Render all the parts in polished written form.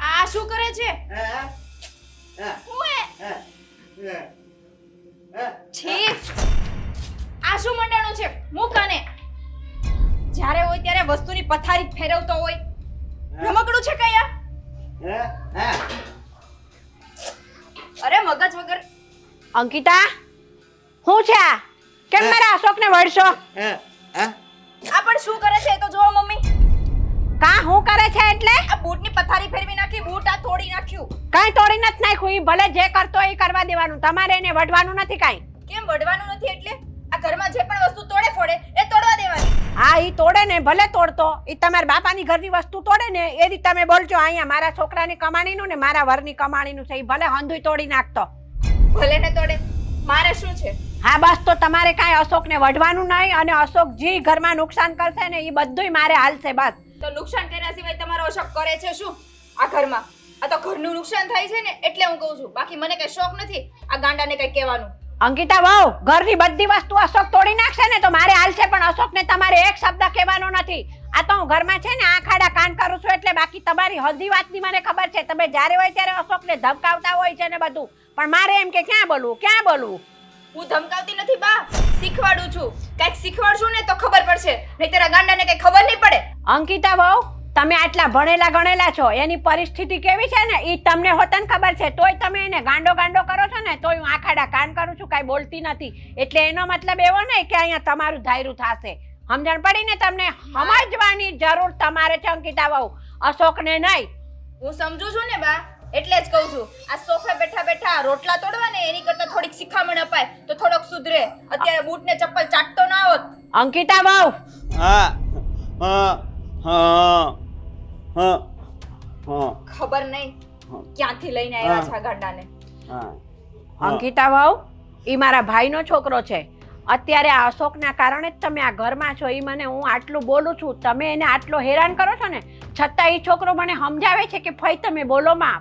આ શું કરે છે? છી, આ શું મંડાણું છે? મૂક આને. જ્યારે હોય ત્યારે વસ્તુની પથારી ફેરવતો હોય. રમકડું છે કયા? અરે મગજ વગર. અંકિતા, હું છે આ? કેમ મારા અશોકને વળશો? આ પણ શું કરે છે એ તો જોવો મમ્મી. કા હું કરે છે એટલે? આ બૂટની પથારી ફેરવી નાખી, બૂટ આ તોડી નાખ્યું. કાઈ તોડી નથી નાખ્યું. ઈ ભલે જે કરતો એ કરવા દેવાનું. તમારે એને વઢવાનું નથી કાઈ. કેમ વઢવાનું નથી એટલે? આ ઘરમાં જે પણ વસ્તુ તોડે ફોડે એ તોડવા દેવાની. હા, ઈ તોડે ને ભલે તોડતો. ઈ તમારા બાપાની ઘરની વસ્તુ તોડે ને એ રીતે તમે બોલજો. અહીંયા મારા છોકરાની કમાણીનું ને મારા વરની કમાણીનું છે. ઈ ભલે હંધુય તોડી નાખતો. ભલે ને તોડે, મારે શું છે? હા બસ, તો તમારે કાંઈ અશોકને વઢવાનું નહીં અને અશોક જે ઘરમાં નુકસાન કરશે ને એ બધુંય મારે હાલશે. બસ. તો નુકસાન કર્યા સિવાય તમારો અશોક કરે છે શું આ ઘરમાં? આ તો ઘરનું નુકસાન થાય છે ને એટલે હું કહું છું. બાકી મને કઈ શોખ નથી આ ગાંડાને કઈ કહેવાનું. અંકિતા વહુ, ઘરની બધી વસ્તુ અશોક તોડી નાખશે ને તો મારે હાલશે, પણ અશોકને તમારે એક શબ્દ કહેવાનો નથી. આ તો હું ઘરમાં છે ને આંખ આડા કાન કરું છું એટલે. બાકી તમારી હલ્દી વાતની મને ખબર છે. તમે જ્યારે હોય ત્યારે અશોકને ધમકાવતા હોય છે ને બધું, પણ મારે એમ કે ક્યાં બોલવું. હું ધમકાવતી નથી બા, શીખવાડું છું. કઈક શીખવાડશું ને તો ખબર પડશે, નહીંતર આ ગાંડાને કઈ ખબર નહીં પડે. અંકિતા વહુ, તમે આટલા ભણેલા ગણેલા છો, એની પરિસ્થિતિ કેવી છે ને ઈ તમને હોતન ખબર છે, તોય તમે એને ગાંડો કરો છો ને. તોય હું આખાડા કાન કરું છું, કાઈ બોલતી નથી. એટલે એનો મતલબ એવો નહીં કે અહીંયા તમારું ધાયરું થાશે. સમજણ પડી ને તમને? સમજવાની જરૂર તમારે છે અંકિતા વહુ, અશોકને નહીં. હું સમજુ છું ને બા, એટલે જ કહું છું. આ સોફે બેઠા રોટલા તોડવા ને એની કરતા થોડીક શિખામણ અપાય તો થોડોક સુધરે. અત્યારે બૂટ ને ચપ્પલ ચાટતો ના હોત. અંકિતા વહુ, ખબર નહીં ક્યાંથી લઈને આવ્યા છે આ ગાંડાને. અંકિતા વહુ, ઈ મારા ભાઈનો છોકરો છે. અત્યારે આ અશોકના કારણે જ તમે આ ઘરમાં છો. ઈ મને હું આટલું બોલું છું, તમે એને આટલો હેરાન કરો છો ને, છતાં ઈ છોકરો મને સમજાવે છે કે ફઈ તમે બોલો માં,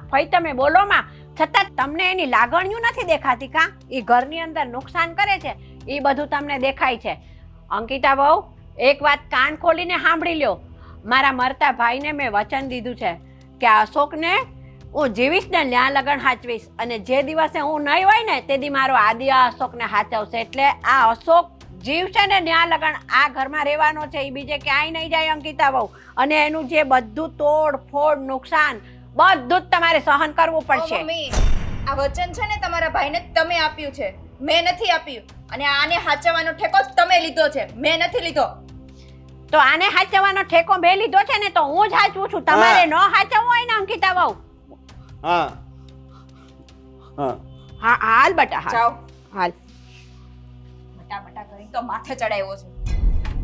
છતાં તમને એની લાગણીઓ નથી દેખાતી. કા ઈ ઘરની અંદર નુકસાન કરે છે ઈ બધું તમને દેખાય છે. અંકિતા વહુ, એક વાત કાન ખોલીને સાંભળી લ્યો. મારા મરતા ભાઈને મેં વચન દીધું છે કે આ અશોકને હું જીવીશ ને ન્યા લગન હાચવીશ, અને જે દિવસે હું નહીં હોય ને તે દી મારો આદિ આ અશોકને હાચવશે. એટલે આ અશોક જીવ છે ને ન્યા લગન આ ઘરમાં રહેવાનો છે, એ બીજે ક્યાંય નહીં જાય અંકિતા વહુ. અને એનું જે બધું તોડ ફોડ નુકસાન બધું જ તમારે સહન કરવું પડશે. મમ્મી, આ વચન છે ને તમારા ભાઈને તમે આપ્યું છે, મેં નથી આપ્યું. અને આને હાચવવાનો ઠેકો તમે લીધો છે, મેં નથી લીધો. તો આને હાચવવાનો ઠેકો મેં લીધો છે ને તો હું જ હાચવું છું. તમારે ન હાચવવું હોય ને અંકિતા વહુ. હાલ બટા, જાઓ. હાલ. બટા કરી તો માથે ચડાવ્યો છે.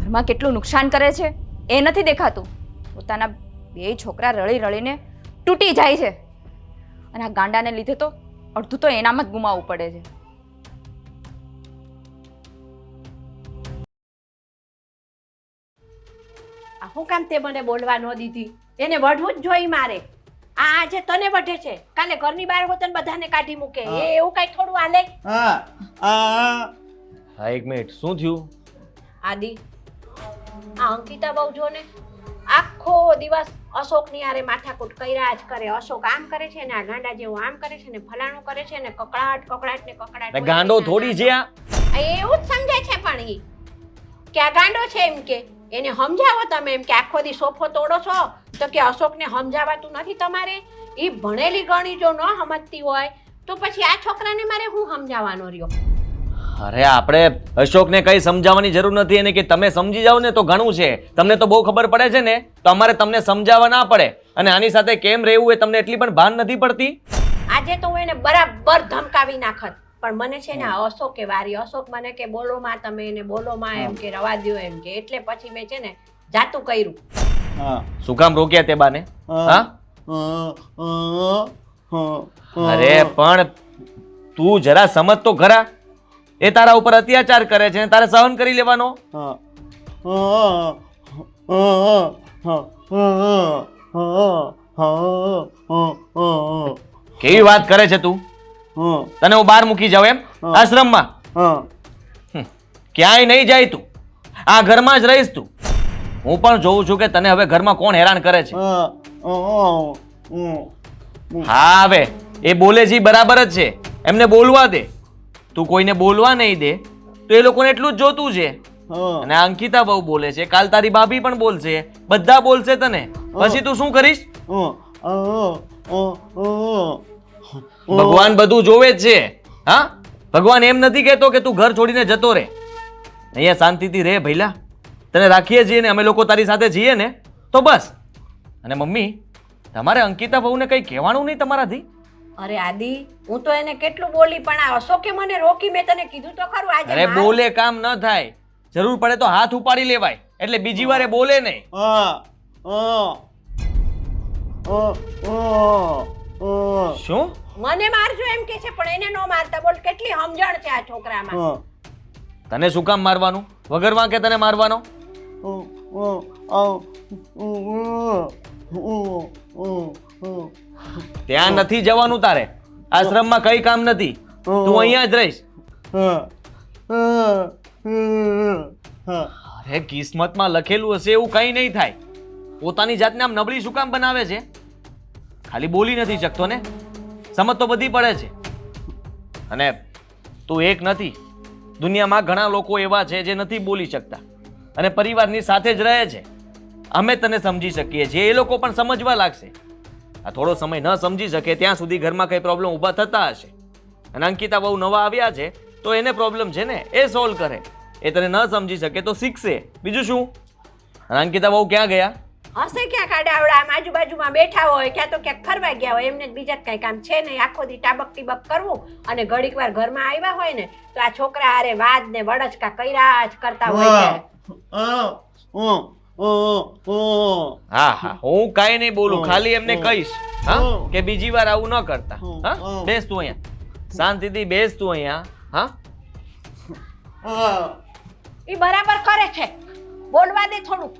ઘરમાં કેટલું નુકસાન કરે છે એ નથી દેખાતું. પોતાના બે છોકરા રળીને તૂટી જાય છે, અને આ ગાંડાને લીધે તો અડધું તો એનામ જ ગુમાવવું પડે છે. હું કામ તે મને બોલવા ન દીધી? એને વઢવું જ જોઈ મારે. આ આજે તને વઢે છે, કાલે ઘરની બહાર હોતન બધાને કાઢી મૂકે. એ એવું કઈ થોડું હાલે? હા, એક મિનિટ, શું થયું? આદિ, આ અંકિતા બહુ જો ને આખો દિવસ અશોકની હારે માથાકૂટ કર્યા જ કરે. અશોક આમ કરે છે ને આ ગાંડા જેવું આમ કરે છે ને ફલાણું કરે છે ને કકડાટ. ગાંડો થોડી છે આ. એવું જ સમજે છે, પણ ઈ કે આ ગાંડો છે. એમ કે એને સમજાવો તમે, એમ કે આખો દી સોફો તોડો છો તો કે અશોકને સમજાવાતું નથી તમારે. ઈ ભણેલી ગણી જો ન સમજતી હોય તો પછી આ છોકરાને મારે હું સમજાવવાનો રહ્યો? અરે આપણે અશોકને કઈ સમજાવવાની જરૂર નથી. એને કે તમે સમજી જાવ ને તો ઘણું છે. તમને તો બહુ ખબર પડે છે ને, તો અમારે તમને સમજાવવા ના પડે. અને આની સાથે કેમ રહેવું એ તમને એટલી પણ ભાન નથી પડતી. આજે તો હું એને બરાબર ધમકાવી નાખત, પણ મને છે ને અશોકે વારી. અશોક મને કે બોલો માં, તમે એને બોલો માં, એમ કે રવા દ્યો એમ કે. એટલે પછી મેં છે ને જાતું કર્યું. શું કામ રોક્યા તે બાને? હા, અરે પણ તું જરા સમજ તો ખરા. એ તારા ઉપર અત્યાચાર કરે છે, તારે સહન કરી લેવાનો. કેવી વાત કરે છે તું? તને હું બહાર મૂકી જાઉં એમ? આશ્રમમાં ક્યાંય નહીં જાય તું, આ ઘરમાં જ રહીશ તું. હું પણ જોઉં છું કે તને હવે ઘરમાં કોણ હેરાન કરે છે. હા હવે એ બોલે છે ઈ બરાબર જ છે, એમને બોલવા દે. તું કોઈને બોલવા નહીં દે તો એ લોકોને એટલું જ જોતું છે. અને આ અંકિતા બહુ બોલે છે, કાલ તારી ભાભી પણ બોલશે, બધા બોલશે તને. પછી તું શું કરીશ? ભગવાન બધું જોવે જ છે. હા, ભગવાન એમ નથી કહેતો કે તું ઘર છોડીને જતો રહે. અહીંયા શાંતિથી રહે ભઈલા. તને રાખીએ છીએ ને અમે લોકો તારી સાથે જઈએ ને તો બસ. અને મમ્મી, તમારે અંકિતા બહુને કંઈ કહેવાનું નહીં તમારાથી? અરે આદિ, હું તો એને કેટલું બોલી પણ આ અશોકે મને રોકી. મેં તને કીધું તો ખરું આજે. અરે બોલે કામ ન થાય, જરૂર પડે તો હાથ ઉપાડી લેવાય, એટલે બીજી વારે બોલે નહીં. શું? મને મારજો એમ કે છે પણ એને નો મારતા. બોલ કેટલી સમજણ છે આ છોકરામાં. તને શું કામ મારવાનું? વગર વાંકે તને મારવાનો? ત્યાં નથી જવાનું તારે. આશ્રમમાં કઈ કામ નથી, તું અહીંયા જ રહીશ. અરે કિસ્મતમાં લખેલું હશે એવું કઈ નહીં થાય. પોતાની જાતને આમ નબળી શું કામ બનાવે છે? ખાલી બોલી નથી શકતો ને, સમજ તો બધી પડે છે. અને તું એક નથી, દુનિયામાં ઘણા લોકો એવા છે જે નથી બોલી શકતા અને પરિવારની સાથે જ રહે છે. અમે તને સમજી શકીએ છીએ, એ લોકો પણ સમજવા લાગશે. આ થોડો સમય ન સમજી શકે ત્યાં સુધી ઘરમાં કઈ પ્રોબ્લેમ ઊભા થતા હશે. અને અંકિતા બહુ નવા આવ્યા છે તો એને પ્રોબ્લેમ છે ને એ સોલ્વ કરે. એ તને ન સમજી શકે તો શીખશે, બીજું શું. અને અંકિતા બહુ ક્યાં ગયા? હશે ક્યાં કાડાવડા, આમ આજુબાજુમાં બેઠા હોય, ક્યાં તો ક્યાંક ફરવા ગયા હોય. એમને જ બીજા કઈ કામ છે નહીં, આખો દી ટાબક ટીબક કરવું. અને ઘડીક વાર ઘરમાં આવ્યા હોય ને તો આ છોકરા હારે વાદ ને વડચકા કર્યા જ કરતા હોય છે. હા હા, હું કાંઈ નહીં બોલું, ખાલી એમને કહીશ હા કે બીજી વાર આવું ન કરતા. હા, બેસ તું અહીંયા, શાંતિથી બેસ તું અહીંયા. હા, એ બરાબર કરે છે, બોલવા દે થોડુંક.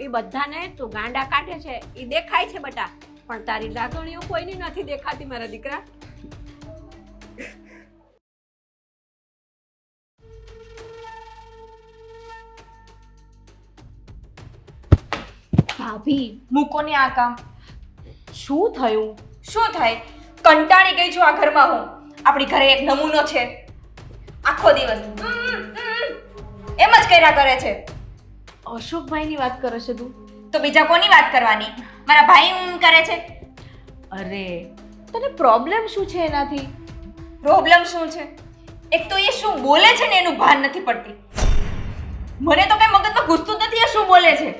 એ બધાને તું ગાંડા કાઢે છે એ દેખાય છે બટા, પણ તારી લાગણીઓ કોઈની નથી દેખાતી મારા દીકરા. ભાભી મૂકો ને આ કામ. શું થયું? શું થાય? કંટાળી ગઈ છું આ ઘરમાં હું. આપણી ઘરે એક નમૂનો છે, આખો દિવસ એમ જ કર્યા કરે છે. અશોકભાઈની વાત કરે છે તું? તો બીજા કોની વાત કરવાની? મારા ભાઈ કરે છે. અરે તને પ્રોબ્લેમ શું છે એનાથી? પ્રોબ્લેમ શું છે? એક તો એ શું બોલે છે ને એનું ભાન નથી પડતી. મને તો કઈ મગજમાં ઘૂસતું જ નથી એ શું બોલે છે.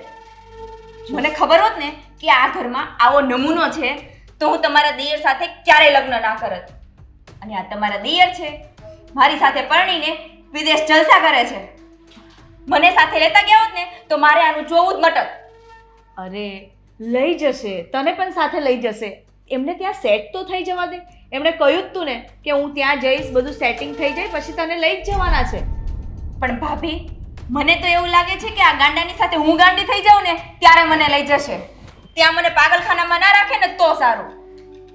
મને ખબર હોત ને કે આ ઘરમાં આવો નમૂનો છે તો હું તમારા દિયર સાથે ક્યારેય લગ્ન ના કરત. અને આ તમારા દિયર છે, મારી સાથે પરણીને વિદેશ જલસા કરે છે. મને સાથે લેતા ગયા હોત ને તો મારે આનું જોવું જ મટત. અરે લઈ જશે, તને પણ સાથે લઈ જશે. એમને ત્યાં સેટ તો થઈ જવા દે. એમણે કહ્યું જ તું ને કે હું ત્યાં જઈશ, બધું સેટિંગ થઈ જાય પછી તને લઈ જ જવાના છે. પણ ભાભી, મને તો એવું લાગે છે કે આ ગાંડાની સાથે હું ગાંડી થઈ જાઉં ને ત્યારે મને લઈ જશે. ત્યાં મને પાગલખાનામાં ના રાખે ને તો સારું.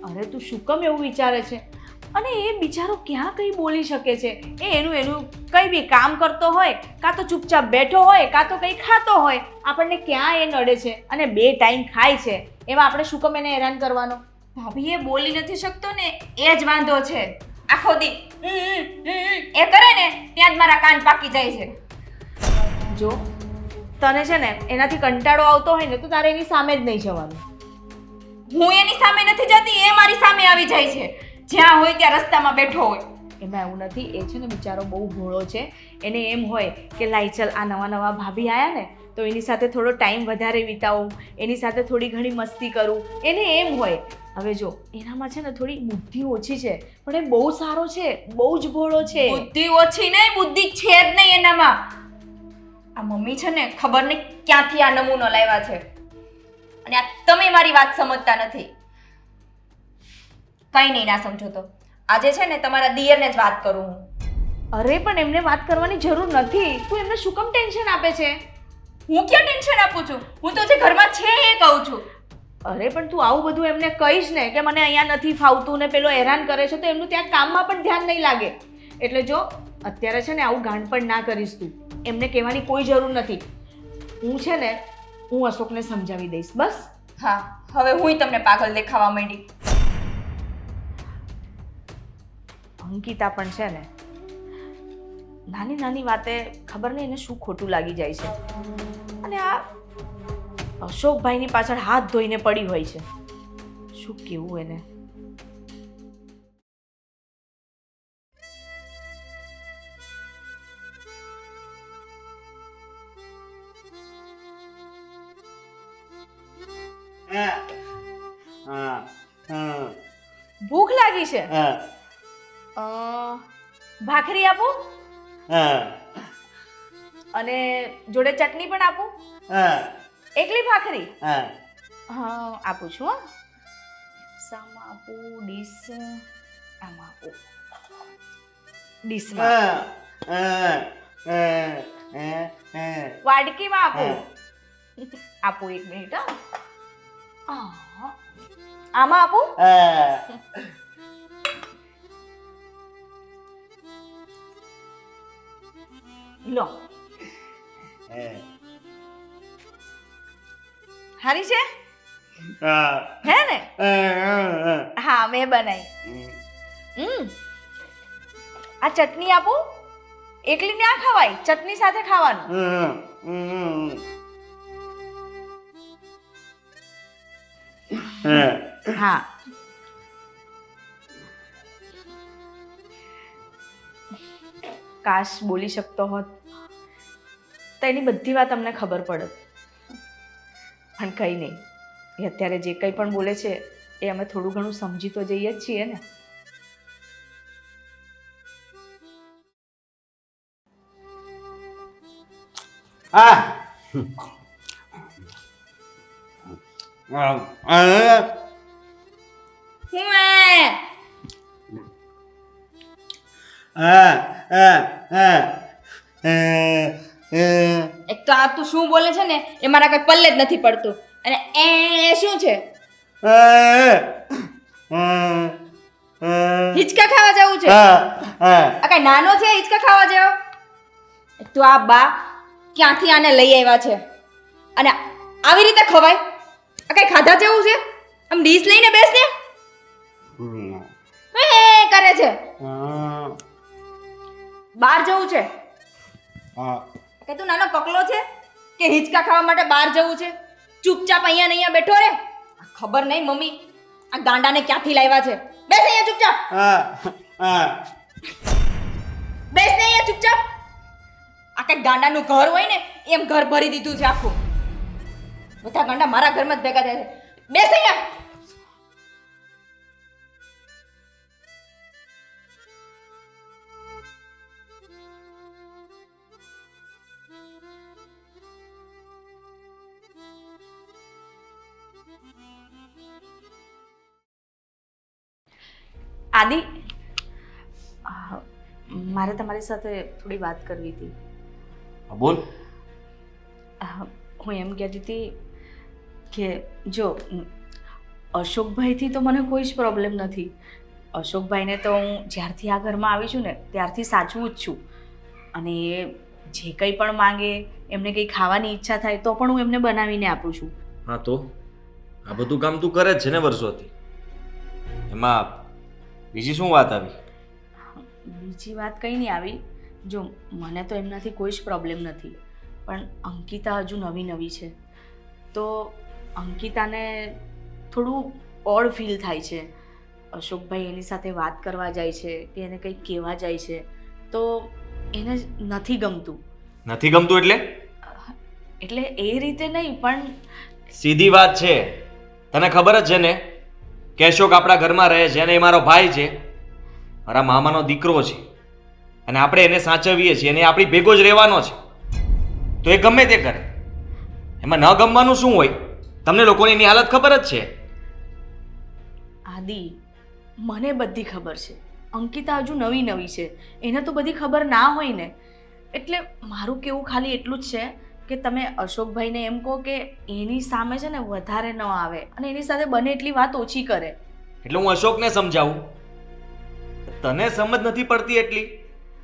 અરે તું શું કેમ એવું વિચારે છે? અને એ બિચારો ક્યાં કંઈ બોલી શકે છે? એ એનું કંઈ બી કામ કરતો હોય, કાં તો ચૂપચાપ બેઠો હોય, કાં તો કંઈ ખાતો હોય. આપણને ક્યાં એ નડે છે? અને 2 ટાઈમ ખાય છે, એમાં આપણે શું કેમ એને હેરાન કરવાનો? ભાભી એ બોલી નથી શકતો ને એ જ વાંધો છે. આખો દી એ કરે ને ત્યાં જ મારા કાન પાકી જાય છે. જો તને છે ને એનાથી કંટાળો આવતો હોય ને તો તારે એની સામે જ નહીં જવાનું. હું એની સામે નથી જતી, એ મારી સામે આવી જાય છે. જ્યાં હોય ત્યાં રસ્તામાં બેઠો હોય. એમાં એવું નથી, એ છે ને બિચારો બહુ ભોળો છે. એને એમ હોય કે લાઈ ચલ આ નવા ભાભી આવ્યા ને તો એની સાથે થોડો ટાઈમ વધારે વિતાવું, એની સાથે થોડી ઘણી મસ્તી કરું, એને એમ હોય. હવે જો એનામાં છે ને થોડી બુદ્ધિ ઓછી છે પણ એ બહુ સારો છે, બહુ જ ભોળો છે. બુદ્ધિ ઓછી નહીં, બુદ્ધિ છે જ નહીં એનામાં. આ મમ્મી છે ને ખબર નહીં ક્યાંથી આ નમૂનો લાવ્યા છે. અને આ તમે મારી વાત સમજતા નથી. કઈ નહીં, ના સમજો તો આજે છે ને તમારા દિયરને જ વાત કરું હું. અરે પણ એમને વાત કરવાની જરૂર નથી. તું એમને શું કેમ ટેન્શન આપે છે? હું ક્યાં ટેન્શન આપું છું? હું તો જે ઘરમાં છે એ કહું છું. અરે પણ તું આવું બધું એમને કહીશ ને કે મને અહીંયા નથી ફાવતું ને પેલો હેરાન કરે છે તો એમનું ત્યાં કામમાં પણ ધ્યાન નહીં લાગે. એટલે જો અત્યારે છે ને આવું ગાંડ પણ ના કરીશ તું. એમને કહેવાની કોઈ જરૂર નથી. હું છે ને હું અશોકને સમજાવી દઈશ બસ. હા, હવે હુંય તમને પાગલ દેખાવા માંડી. અંકિતા પણ છે ને નાની નાની વાતે ખબર નહીં એને શું ખોટું લાગી જાય છે, અને આ અશોકભાઈની પાછળ હાથ ધોઈને પડી હોય છે. શું કેવું એને? ભૂખ લાગી છે? ભાખરી આપું અને જોડે ચટણી પણ આપું? એકલી ભાખરી? હા આપું છું. હા, સામાં આપું? ડીશ આમાં આપું, ડીશમાં વાડકીમાં આપું. આપું, 1 મિનિટ. હા, આમાં આપું? લો. હારી છે હે ને? હા, મેં બનાવી. આ ચટણી આપું? એકલી ના ખવાય, ચટણી સાથે ખાવાનું. હા. કાશ બોલી શકતો હોત તો એની બધી વાત અમને ખબર પડત, પણ કંઈ નહીં. એ અત્યારે જે કંઈ પણ બોલે છે એ અમે થોડું ઘણું સમજી તો જઈએ જ છીએ ને. એક તો આ તું શું બોલે છે ને એ મારા કઈ પલ્લે જ નથી પડતું. અને એ શું છે? હિંચકા ખાવા જવું છે? આ કઈ નાનો છે હિંચકા ખાવા જેવો? એક તો આ બા ક્યાંથી આને લઈ આવ્યા છે, અને આવી રીતે ખવાય? આ કઈ ખાધા જેવું છે? આમ ડીશ લઈને બેસ ને કરે છે. બહાર જવું છે? કે તું નાનો કકલો છે કે હિંચકા ખાવા માટે બહાર જવું છે? ચૂપચાપ અહીંયા ને અહીંયા બેઠો રે. ખબર નહીં મમ્મી આ ગાંડાને ક્યાંથી લાવ્યા છે. બેસ અહીંયા ચૂપચાપ. બેસ ને અહીંયા ચૂપચાપ. આ કઈ ગાંડાનું ઘર હોય ને એમ ઘર ભરી દીધું છે આખું. બધા ગાંડા મારા ઘરમાં જ ભેગા થયા છે. બેસ અહીંયા. આદિ, મારે તમારી સાથે થોડી વાત કરવી હતી. બોલ. હું એમ કહેતી હતી કે જો અશોકભાઈથી તો મને કોઈ જ પ્રોબ્લેમ નથી. અશોકભાઈને તો હું જ્યારથી આ ઘરમાં આવી છું ને ત્યારથી સાચવું જ છું, અને એ જે કંઈ પણ માંગે, એમને કંઈ ખાવાની ઈચ્છા થાય તો પણ હું એમને બનાવીને આપું છું. હા, તો આ બધું કામ તું કરે જ છે ને વર્ષોથી, એમાં બીજી શું વાત આવી? બીજી વાત કંઈ નહીં આવી. જો મને તો એમનાથી કોઈ જ પ્રોબ્લેમ નથી, પણ અંકિતા હજુ નવી નવી છે, તો અંકિતાને થોડું ઓડ ફીલ થાય છે. અશોકભાઈ એની સાથે વાત કરવા જાય છે કે એને કંઈક કહેવા જાય છે તો એને નથી ગમતું. નથી ગમતું એટલે? એટલે એ રીતે નહીં, પણ સીધી વાત છે. તને ખબર જ છે ને કે અશોક આપણા ઘરમાં રહે છે અને એ મારો ભાઈ છે, મારા મામાનો દીકરો છે, અને આપણે એને સાચવીએ છીએ અને આપણી ભેગો જ રહેવાનો છે. તો એ ગમે તે કરે, એમાં ન ગમવાનું શું હોય? તમને લોકોની એની હાલત ખબર જ છે. આદિ, મને બધી ખબર છે. અંકિતા હજુ નવી નવી છે, એને તો બધી ખબર ના હોય ને. એટલે મારું કેવું ખાલી એટલું જ છે કે તમે અશોકભાઈને એમ કહો કે એની સામે છે ને વધારે ન આવે અને એની સાથે બને એટલી વાત ઓછી કરે. એટલે હું અશોકને સમજાવું? તને સમજ નથી પડતી એટલી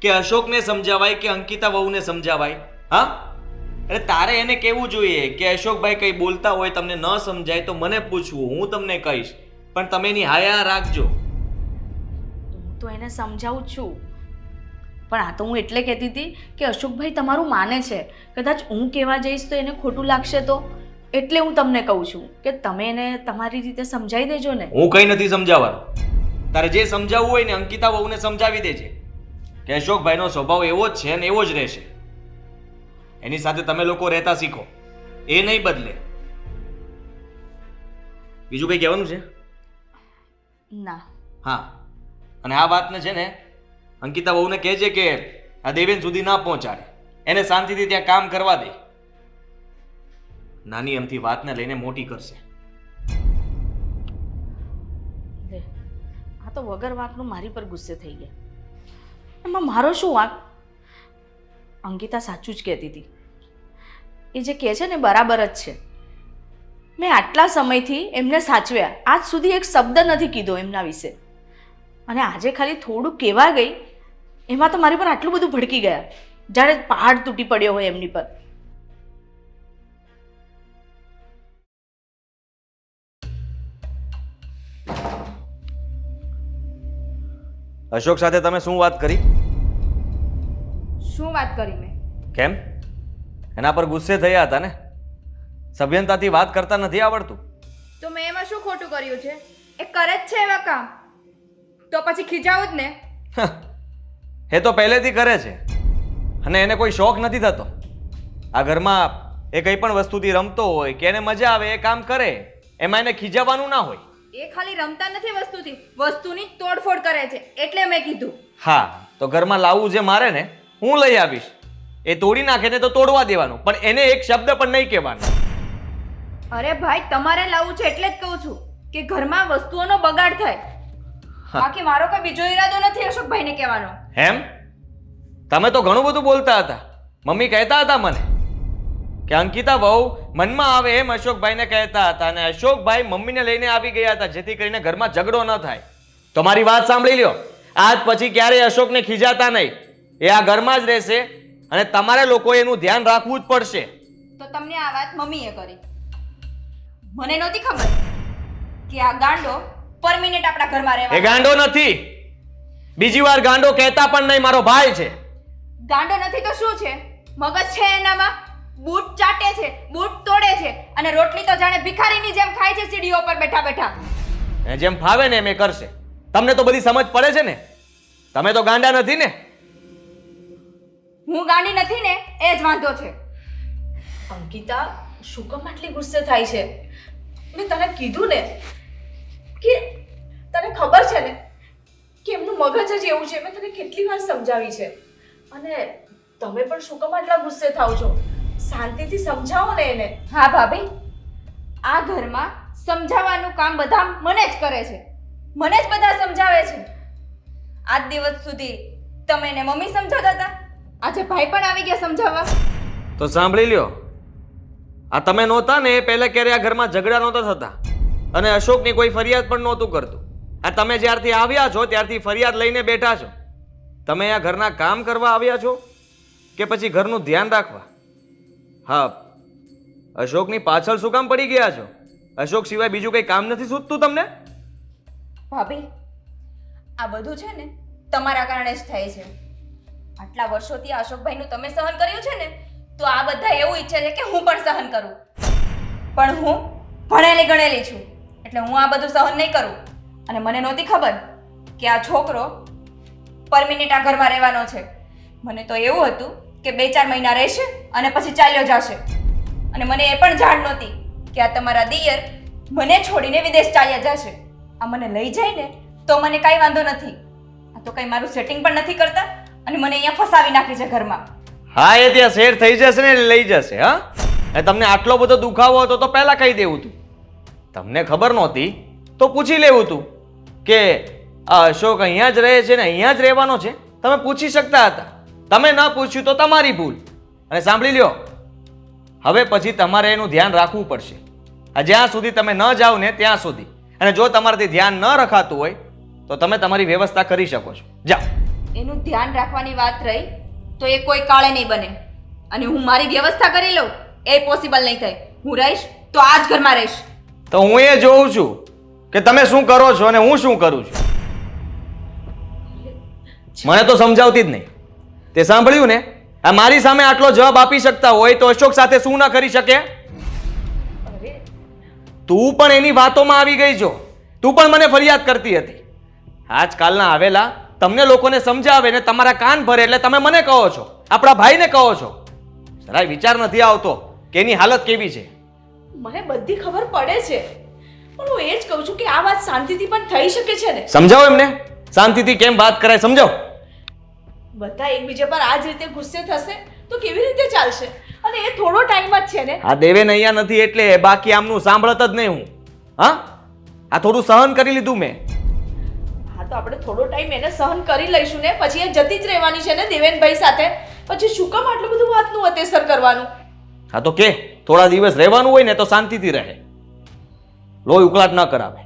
કે અશોકને સમજાવાય કે અંકિતા વહુને સમજાવાય? હા, અરે તારે એને કહેવું જોઈએ કે અશોકભાઈ કંઈ બોલતા હોય તમને ન સમજાય તો મને પૂછવું, હું તમને કહીશ, પણ તમે એની હાયા રાખજો. હું તો એને સમજાવું જ છું, પણ આ તો હું એટલે કહેતી હતી કે અશોકભાઈ તમારું માને છે, કદાચ હું કહેવા જઈશ તો એને ખોટું લાગશે તો, એટલે હું તમને કહું છું કે તમે એને તમારી રીતે સમજાવી દેજો ને. હું કંઈ નથી સમજાવવાનો. તારે જે સમજાવવું હોય ને અંકિતા વહુને સમજાવી દેજે કે અશોકભાઈનો સ્વભાવ એવો જ છે અને એવો જ રહેશે. એની સાથે તમે લોકો રહેતા શીખો, એ નહીં બદલે. બીજું કંઈ કહેવાનું છે? ના. હા, અને આ વાતને છે ને અંકિતા વહુને કહેજે કે આ દેવેન સુધી ના પહોંચાડે, એને શાંતિથી ત્યાં કામ કરવા દે. નાની અમથી વાતને લઈને મોટી કરશે. લે, આ તો વગર વાંકનું મારી પર ગુસ્સે થઈ ગયા. એમાં મારો શું વાંક? અંકિતા સાચું જ કહેતી હતી. એ જે કહે છે ને બરાબર જ છે. મેં આટલા સમયથી એમને સાચવ્યા, આજ સુધી એક શબ્દ નથી કીધો એમના વિશે, અને આજે ખાલી થોડું કહેવા ગઈ એમાં તો મારી પર આટલું બધું ભડકી ગયા, જાણે પહાડ તૂટી પડ્યો હોય એમની પર. અશોક સાથે તમે શું વાત કરી? શું વાત કરી મેં? કેમ? એના પર ગુસ્સે થયા હતા ને? સભ્યતાથી વાત કરતા નથી આવડતું? તો મેં એમાં શું ખોટું કર્યું છે? એ કરે જ છે એવા કામ, તો પછી ખીજાવું જ ને. એ તો પહેલેથી કરે છે અને એને કોઈ શોખ નથી થતો. આ ઘરમાં એ કંઈ પણ વસ્તુથી રમતો હોય કે એને મજા આવે એ કામ કરે, એમાં એને ખીજાવાનું ના હોય. એ ખાલી રમતા નથી વસ્તુથી, વસ્તુની તોડફોડ કરે છે, એટલે મેં કીધું. હા, તો ઘરમાં લાવવું જે મારે ને હું લઈ આવીશ. એ તોડી નાખે ને તો તોડવા દેવાનું, પણ એને એક શબ્દ પણ નહીં કહેવાનો. અરે ભાઈ, તમારે લાવવું છે એટલે જ કહું છું કે ઘરમાં વસ્તુઓનો બગાડ થાય. બાકી મારો કોઈ બીજો ઈરાદો નથી અશોકભાઈને કહેવાનો. એમ? તમે તો ઘણું બધું બોલતા હતા. મમ્મી કહેતા હતા મને કે અંકિતા વહુ મનમાં આવે એમ અશોકભાઈને કહેતા હતા, અને અશોકભાઈ મમ્મીને લઈને આવી ગયા હતા જેથી કરીને ઘરમાં ઝઘડો ન થાય. તો મારી વાત સાંભળી લ્યો, આજ પછી ક્યારેય અશોકને ખીજાતા નહીં. એ આ ઘરમાં જ રહેશે અને તમારે લોકોએ એનું ધ્યાન રાખવું જ પડશે. તો તમને આ વાત મમ્મીએ કરી, મને નહોતી ખબર કે આ ગાંડો પરમિનેન્ટ આપણા ઘરમાં એ રહેવાનો. ગાંડો નથી. બીજી વાર ગાંડો કહેતા પણ નહીં, મારો ભાઈ છે. ગાંડો નથી તો શું છે? મગજ છે એનામાં. બૂટ ચાટે છે, બૂટ તોડે છે, અને રોટલી તો જાણે ભિખારીની જેમ ખાય છે સીડીઓ પર બેઠા બેઠા. એ જેમ ફાવે ને એમ એ કરશે. તમને તો બધી સમજ પડે છે ને? તમે તો ગાંડા નથી ને? હું ગાંડી નથી ને, એ જ વાંધો છે. અંકિતા, શું કામ આટલી ગુસ્સે થાય છે? મેં તને કીધું ને કે તને ખબર છે ને કે એમનું મગજ જ એવું છે. મેં તને કેટલી વાર સમજાવી છે, અને તમે પણ શું કામ આટલા ગુસ્સે થાવ છો? શાંતિથી સમજાવો ને એને. હા ભાભી, આ ઘરમાં સમજાવવાનું કામ બધા મને જ કરે છે, મને જ બધા સમજાવે છે. આજ દિવસ સુધી તમે એને મમ્મી સમજાવતા હતા, આજે ભાઈ પણ આવી ગયા સમજાવવા. તો સાંભળી લ્યો, આ તમે નહોતા ને એ પહેલા ક્યારે આ ઘરમાં ઝઘડા નહોતા થતા, અને અશોકની કોઈ ફરિયાદ પણ નહોતું કરતું. આ તમે જ્યારથી આવ્યા છો ત્યારથી ફરિયાદ લઈને બેઠા છો. તમે આ ઘરના કામ કરવા આવ્યા છો કે પછી ઘરનું ધ્યાન રાખવા? હા, અશોકની પાછળ શું કામ પડી ગયા છો? અશોક સિવાય બીજું કંઈ કામ નથી સૂચતું તમને? ભાભી, આ બધું છે ને તમારા કારણે જ થાય છે. આટલા વર્ષોથી આ અશોકભાઈનું તમે સહન કર્યું છે ને, તો આ બધા એવું ઈચ્છે છે કે હું પણ સહન કરું. પણ હું ભણેલી ગણેલી છું, એટલે હું આ બધું સહન નહીં કરું. અને મને નહોતી ખબર કે આ છોકરો પરમિનેન્ટ આ ઘરમાં રહેવાનો છે. મને તો એવું હતું કે 2-4 મહિના રહેશે અને પછી ચાલ્યો જશે. અને મને એ પણ જાણ નહોતી કે આ તમારા દિયર મને છોડીને વિદેશ ચાલ્યા જશે. આ મને લઈ જાય ને તો મને કાંઈ વાંધો નથી. આ તો કંઈ મારું સેટિંગ પણ નથી કરતા અને મને અહીંયા ફસાવી નાખી છે ઘરમાં. હા, એ ત્યાં શેર થઈ જશે ને લઈ જશે. હા, એ તમને આટલો બધો દુખાવો હતો તો પહેલા કહી દેવું હતું. તમને ખબર નહોતી તો પૂછી લેવું હતું કે આ અશોક અહીંયા જ રહે છે ને અહીંયા જ રહેવાનો છે. તમે પૂછી શકતા હતા. તમે ન પૂછ્યું તો તમારી ભૂલ. અને સાંભળી લ્યો, હવે પછી તમારે એનું ધ્યાન રાખવું પડશે. આ જ્યાં સુધી તમે ન જાઓ ને ત્યાં સુધી. અને જો તમારાથી ધ્યાન ન રખાતું હોય તો તમે તમારી વ્યવસ્થા કરી શકો છો. જાઓ. એનું ધ્યાન રાખવાની વાત રહી તો એ કોઈ કાળે નહીં બને. અને હું મારી વ્યવસ્થા કરી લઉં એ પોસિબલ નહીં થાય. હું રહીશ તો આ જ ઘરમાં રહીશ. તો હું એ જોઉં છું કે તમે શું કરો છો અને હું શું કરું છું. મને તો સમજાવતી જ નહીં. તે સાંભળ્યું ને? આ મારી સામે આટલો જવાબ આપી શકતા હોય તો અશોક સાથે શું ના કરી શકે? અરે તું પણ એની વાતોમાં આવી ગઈ છો. તું પણ મને ફરિયાદ કરતી હતી. આજકાલના આવેલા તમને લોકોને સમજાવે ને તમારા કાન ભરે એટલે તમે મને કહો છો, આપણા ભાઈને કહો છો. જરાય વિચાર નથી આવતો કે એની હાલત કેવી છે. મને બધી ખબર પડે છે, પણ હું એ જ કહું છું કે આ વાત શાંતિથી પણ થઈ શકે છે ને. સમજાવો એમને શાંતિથી કેમ વાત કરાય, સમજાવો. બધા એકબીજા પર આ જ રીતે ગુસ્સે થશે તો કેવી રીતે ચાલશે? અને એ થોડો ટાઈમ જ છે ને. આ દેવેન અહીંયા નથી એટલે, બાકી આમનું સાંભળત જ નહીં હું. હા, આ થોડું સહન કરી લીધું મેં. હા તો આપણે થોડો ટાઈમ એને સહન કરી લઈશું ને, પછી એ જતી જ રહેવાની છે ને દેવેનભાઈ સાથે. પછી શું કામ આટલું બધું વાતનું અતેસર કરવાનું? હા તો કે થોડા દિવસ રહેવાનું હોય ને તો શાંતિથી રહે, લોહી ઉકળાટ ન કરાવે.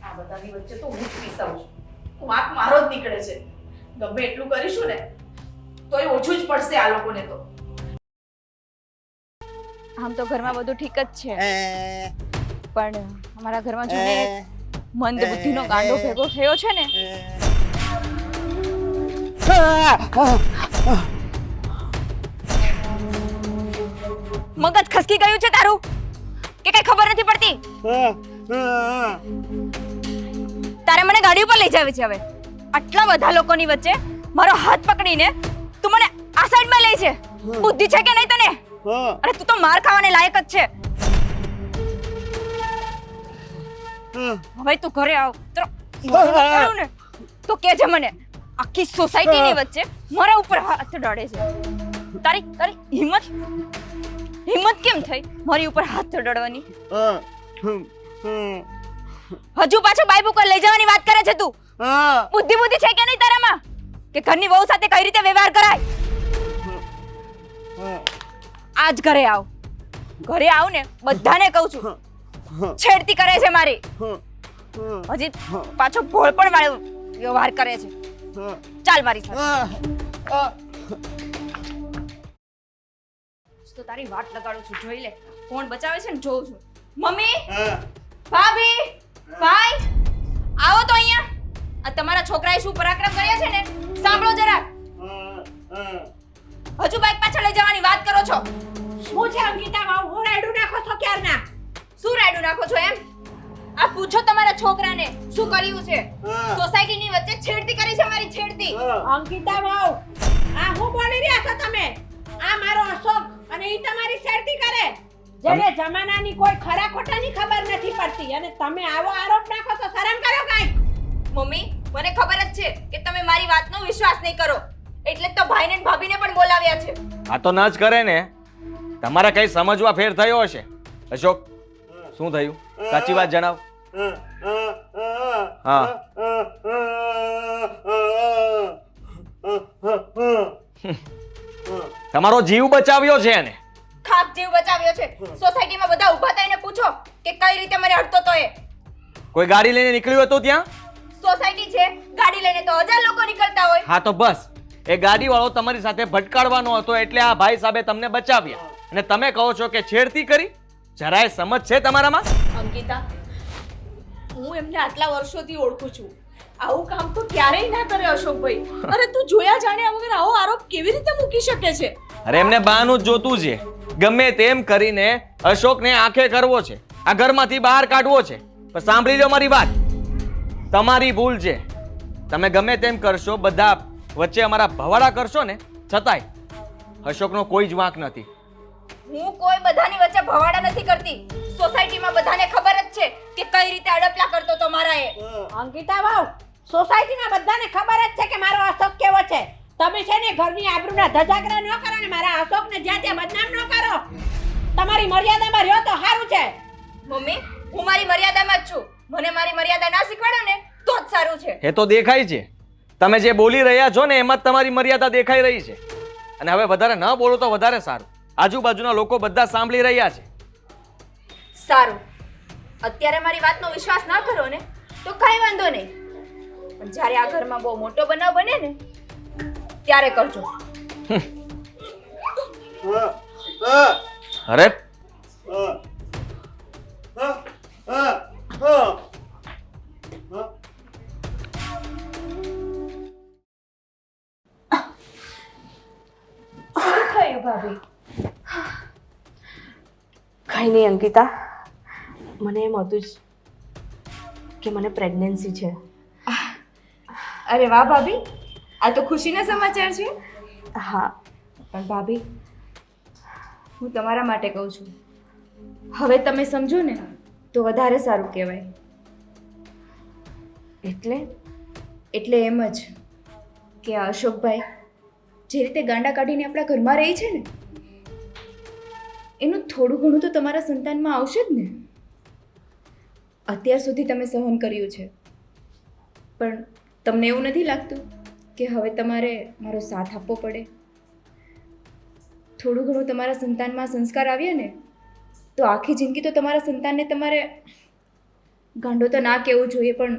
આ બધાની વચ્ચે તો હું જ પીસાઉં છું. વાંક મારો જ નીકળે છે. ગમે એટલું કરીશું ને તોય ઓછું જ પડશે આ લોકોને તો. આમ તો ઘરમાં બધું ઠીક જ છે, પણ અમારા ઘરમાં જો ને એક મંદ બુદ્ધિનો ગાંડો ભેગો થયો છે ને. મગજ ખસકી ગયું છે તારું કે કઈ ખબર નથી પડતી? તારે મને ગાડી ઉપર લઈ જાવી છે હવે. આટલા બધા લોકોની વચ્ચે મારો હાથ પકડીને તું મને આ સાઈડમાં લઈ છે. બુદ્ધિ છે કે નહીં તને? અરે તું તો માર ખાવાને લાયક જ છે. હવે તું ઘરે આવ ને તો કે છે મને આખી સોસાયટીની વચ્ચે મારા ઉપર હાથ અડાડે છે. તારી તારી હિંમત કેમ થઈ મારી ઉપર હાથ અડાડવાની? હજુ પાછો બાઈક ઉપર લઈ જવાની વાત કરે છે તું? બુદ્ધિ છે કે નહીં તારામાં કે ઘરની વહુ સાથે કઈ રીતે વ્યવહાર કરાય? આજ ઘરે આવ. ઘરે આવ ને બધાને કહું છું છેડતી કરે છે મારી. હજી પાછો ભોળ પણ વાળો વ્યવહાર કરે છે. ચાલ મારી સાથે. તો તારી વાટ લગાડું છું, જોઈ લે કોણ બચાવે છે ને જોઉં છું. મમ્મી, ભાભી, ભાઈ, આવો તો અહીંયા. આ તમારા છોકરાએ શું પરાક્રમ કર્યા છે ને સાંભળો જરા. હજુ બાઈક પાછળ લઈ જવાની વાત કરો છો. શું છે અંકિતા વાવ, હું રાયડું નાખો છો ક્યારના? શું રાયડું નાખો છો એમ? આ પૂછો તમારા છોકરાને શું કર્યું છે. સોસાયટીની વચ્ચે છેડતી કરી છે મારી, છેડતી. અંકિતા વાવ, આ હું બોલી રહ્યા છો તમે? આ મારો અશોક અને ઈ તમારી શેરતી કરે, જેને જમાનાની કોઈ ખરા ખોટાની ખબર નથી પડતી અને તમે આવો આરોપ નાખો તો શરમ કરો કાંઈક. મમ્મી, મને ખબર જ છે કે તમે મારી વાતનો વિશ્વાસ નહીં કરો, એટલે જ તો ભાઈને ને ભાભીને પણ બોલાવ્યા છે. આ તો ન જ કરે ને. તમારે કઈ સમજવા ફેર થયો હશે. અશોક, શું થયું? સાચી વાત જણાવ. હા, તમારો જીવ બચાવ્યો છે એને. ખાક જીવ બચાવ્યો છે. સોસાયટીમાં બધા ઊભા થઈને પૂછો કે કઈ રીતે મને અડતો તો એ. કોઈ ગાડી લઈને નીકળ્યું હતું ત્યાં? સોસાયટી છે, ગાડી લઈને તો 1000 લોકો નીકળતા હોય. હા તો બસ, એ ગાડી વાળો તમારી સાથે ભટકાડવાનો હતો એટલે આ ભાઈ સાહેબે તમને બચાવ્યા. અને તમે કહો છો કે છેડતી કરી? જરાય સમજ છે તમારામાં? અંકિતા, હું એમને આટલા વર્ષોથી ઓળખું છું. આવું કામ તો ક્યારેય ના કરે અશોકભાઈ. અરે તું જોયા જાણ્યા વગર આવો આરોપ કેવી રીતે મૂકી શકે છે? અરે એમને બહાનું જ જોતું છે. ગમે તેમ કરીને અશોકને આંખે કરવો છે, આ ઘરમાંથી બહાર કાઢવો છે. પણ સાંભળી લો મારી વાત, તમારી ભૂલ છે. તમે ગમે તેમ કરશો, બધા વચ્ચે અમારા ભવાડા કરશો ને, છતાંય અશોકનો કોઈ જ વાંક નથી. હું કોઈ બધાની વચ્ચે ભવાડા નથી કરતી. સોસાયટીમાં બધાને ખબર જ છે કે કઈ રીતે અડપલા કરતો તો મારા એ. અંકિતા વાવ, સોસાયટીમાં બધાને ખબર જ છે કે મારો અશોક કેવો છે. તમે છે ને ઘરની આબરૂના ધજાગરા ન કરો ને મારા અશોકને જ્યાં ત્યાં બદનામ ન કરો. તમારી મર્યાદામાં રહ્યો તો સારું છે. મમ્મી, હું મારી મર્યાદામાં જ છું. મને મારી મર્યાદા ના શીખવાડો ને તો જ સારું છે. એ તો દેખાય છે. તમે જે બોલી રહ્યા છો ને એમાં જ તમારી મર્યાદા દેખાઈ રહી છે. અને હવે વધારે ન બોલો તો વધારે સારું. આજુબાજુના લોકો બધા સાંભળી રહ્યા છે. સારું, અત્યારે મારી વાતનો વિશ્વાસ ના કરો ને તો કઈ વાંધો નહીં, પણ જ્યારે આ ઘરમાં બહુ મોટો બનાવ બને ને ત્યારે કરજો. અરે શું થયું ભાભી? કંઈ નહીં અંકિતા, મને એમ હતું જ કે મને પ્રેગ્નન્સી છે. અરે વાહ ભાભી, આ તો ખુશીના સમાચાર છે. હા, પણ ભાભી, હું તમારા માટે કહું છું, હવે તમે સમજો ને તો વધારે સારું કહેવાય. એટલે એમ જ કે આ અશોકભાઈ જે રીતે ગાંડા કાઢીને આપણા ઘરમાં રહી છે ને, એનું થોડું ઘણું તો તમારા સંતાનમાં આવશે જ ને. અત્યાર સુધી તમે સહન કર્યું છે, પણ તમને એવું નથી લાગતું કે હવે તમારે મારો સાથ આપવો પડે? થોડું ઘણું તમારા સંતાનમાં સંસ્કાર આવ્યા ને, તો આખી જિંદગી તો તમારા સંતાનને તમારે ગાંડો તો ના કહેવું જોઈએ, પણ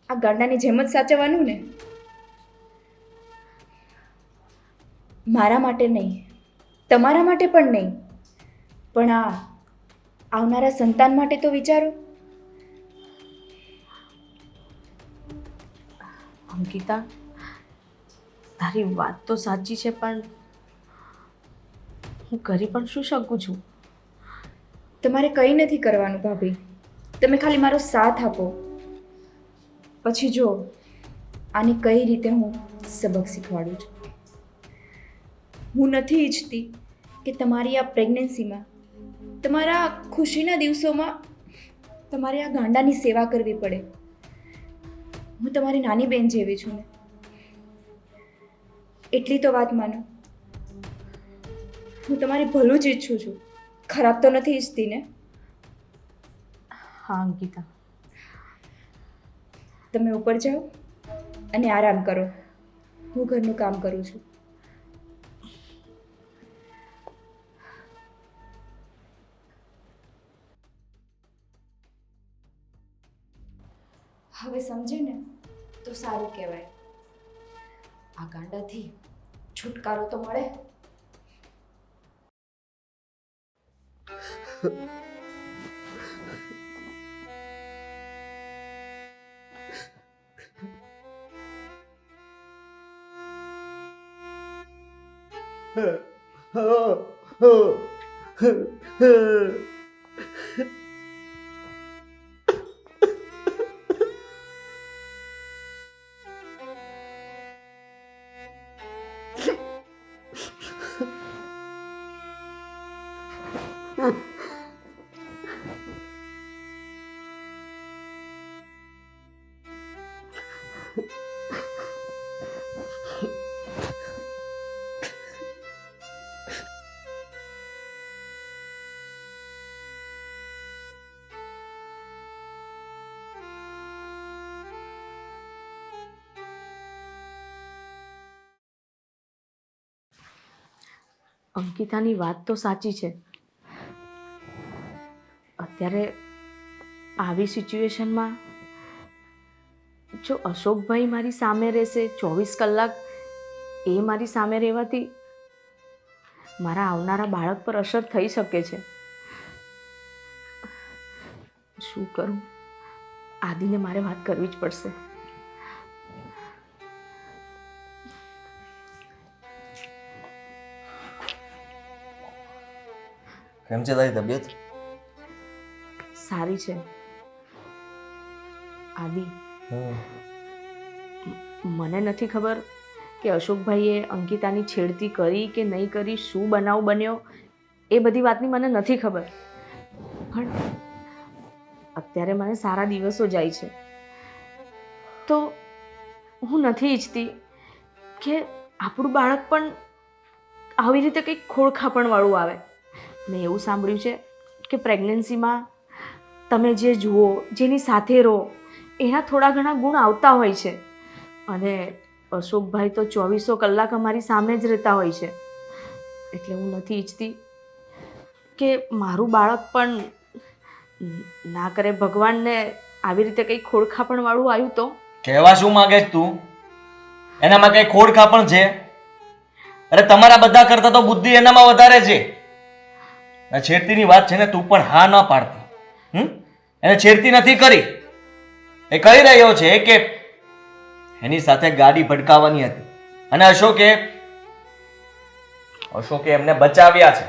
આ ગાંડાની જેમ જ સાચવવાનું ને. મારા માટે નહીં, તમારા માટે પણ નહીં, પણ આ આવનારા સંતાન માટે તો વિચારો. અંકિતા, તારી વાત તો સાચી છે, પણ હું કરી પણ શું શકું છું? તમારે કંઈ નથી કરવાનું ભાભી, તમે ખાલી મારો સાથ આપો. પછી જો આની કઈ રીતે હું સબક શીખવાડું છું. હું નથી ઈચ્છતી કે તમારી આ પ્રેગ્નન્સીમાં, તમારા ખુશીના દિવસોમાં તમારે આ ગાંડાની સેવા કરવી પડે. હું તમારી નાની બેન જેવી છું ને, એટલી તો વાત માનો. હું તમારી ભલું જ ઈચ્છું છું, ખરાબ તો નથી ઈચ્છતી ને. હા અંકિતા, તમે ઉપર જાઓ અને આરામ કરો, હું ઘરનું કામ કરું છું. હવે સમજે ને તો સારું કહેવાય. આ ગાંડાથી છુટકારો તો મળે. અંકિતાની વાત તો સાચી છે. અત્યારે આવી સિચ્યુએશનમાં જો અશોકભાઈ મારી સામે રહેશે 24 કલાક, એ મારી સામે રહેવાથી મારા આવનારા બાળક પર અસર થઈ શકે છે. શું કરું? આદિને મારે વાત કરવી જ પડશે. કેમ છે તારી તબિયત? સારી છે. આદિ, મને નથી ખબર કે અશોકભાઈએ અંકિતાની છેડતી કરી કે નહીં કરી, શું બનાવ બન્યો, એ બધી વાતની મને નથી ખબર. પણ અત્યારે મને સારા દિવસો જાય છે, તો હું નથી ઈચ્છતી કે આપણું બાળક પણ આવી રીતે કંઈક ખોળખાપણવાળું આવે. મેં એવું સાંભળ્યું છે કે પ્રેગ્નન્સીમાં તમે જે જુઓ, જેની સાથે રહો, એના થોડા ઘણા ગુણ આવતા હોય છે. અને અશોકભાઈ તો 24 કલાક અમારી સામે જ રહેતા હોય છે. એટલે હું નથી ઈચ્છતી કે મારું બાળક પણ ના કરે ભગવાનને આવી રીતે કંઈ ખોળખાપણવાળું આવ્યું તો. કહેવા શું માંગે છે તું? એનામાં કંઈ ખોડખાપણ છે? અરે તમારા બધા કરતા તો બુદ્ધિ એનામાં વધારે છે. આ છેડતીની વાત છે ને તું પણ હા ન પાડતી. એને છેડતી નથી કરી. એ કહી રહ્યો છે કે એની સાથે ગાડી ભટકાવવાની હતી અને અશોકે એમને બચાવ્યા છે.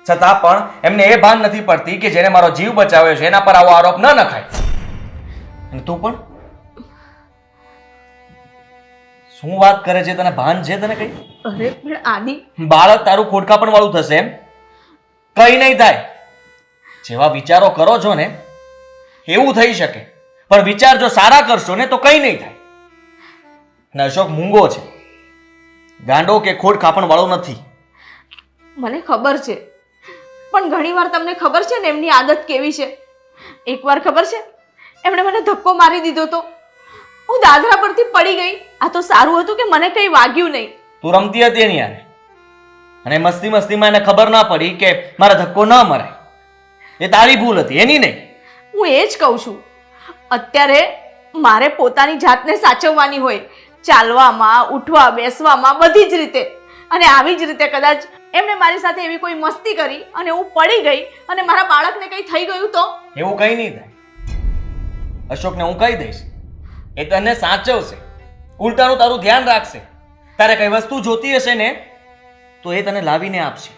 છતાં પણ એમને એ ભાન નથી પડતી કે જેને મારો જીવ બચાવ્યો છે એના પર આવો આરોપ ન નખાય. અને તું પણ શું વાત કરે છે? તને ભાન છે? તને કઈ અરે પણ આદિ, બાળક તારું ખોડખાપણ વાળું થશે એમ? કઈ નહીં થાય. જેવા વિચારો કરો છો ને એવું થઈ શકે, પણ વિચાર જો સારા કરશો ને તો કઈ નહીં થાય. અને અશોક મૂંગો છે, ગાંડો કે ખોડખાપણ વાળો નથી. મને ખબર છે, પણ ઘણીવાર તમને ખબર છે ને એમની આદત કેવી છે. એકવાર ખબર છે એમણે મને ધક્કો મારી દીધો તો હું દાદરા પરથી પડી ગઈ. આ તો સારું હતું કે મને કંઈ વાગ્યું નહીં. તું રમતી હતી એની યારે અને મસ્તીમાં એને ખબર ના પડી કે મારા ધક્કો ન મરાય. એ તારી ભૂલ હતી, એની નહીં. હું એ જ કહું છું, અત્યારે મારે પોતાની જાતને સાચવવાની હોય, ચાલવામાં, ઉઠવા બેસવામાં, બધી જ રીતે. અને આવી જ રીતે કદાચ એમણે મારી સાથે એવી કોઈ મસ્તી કરી અને હું પડી ગઈ અને મારા બાળકને કંઈ થઈ ગયું તો? એવું કંઈ નહીં થાય. અશોકને હું કહી દઈશ, એ તને સાચવશે, ઉલટાનું તારું ધ્યાન રાખશે. તારે કઈ વસ્તુ જોતી હશે ને તો એ તને લાવીને આપશે.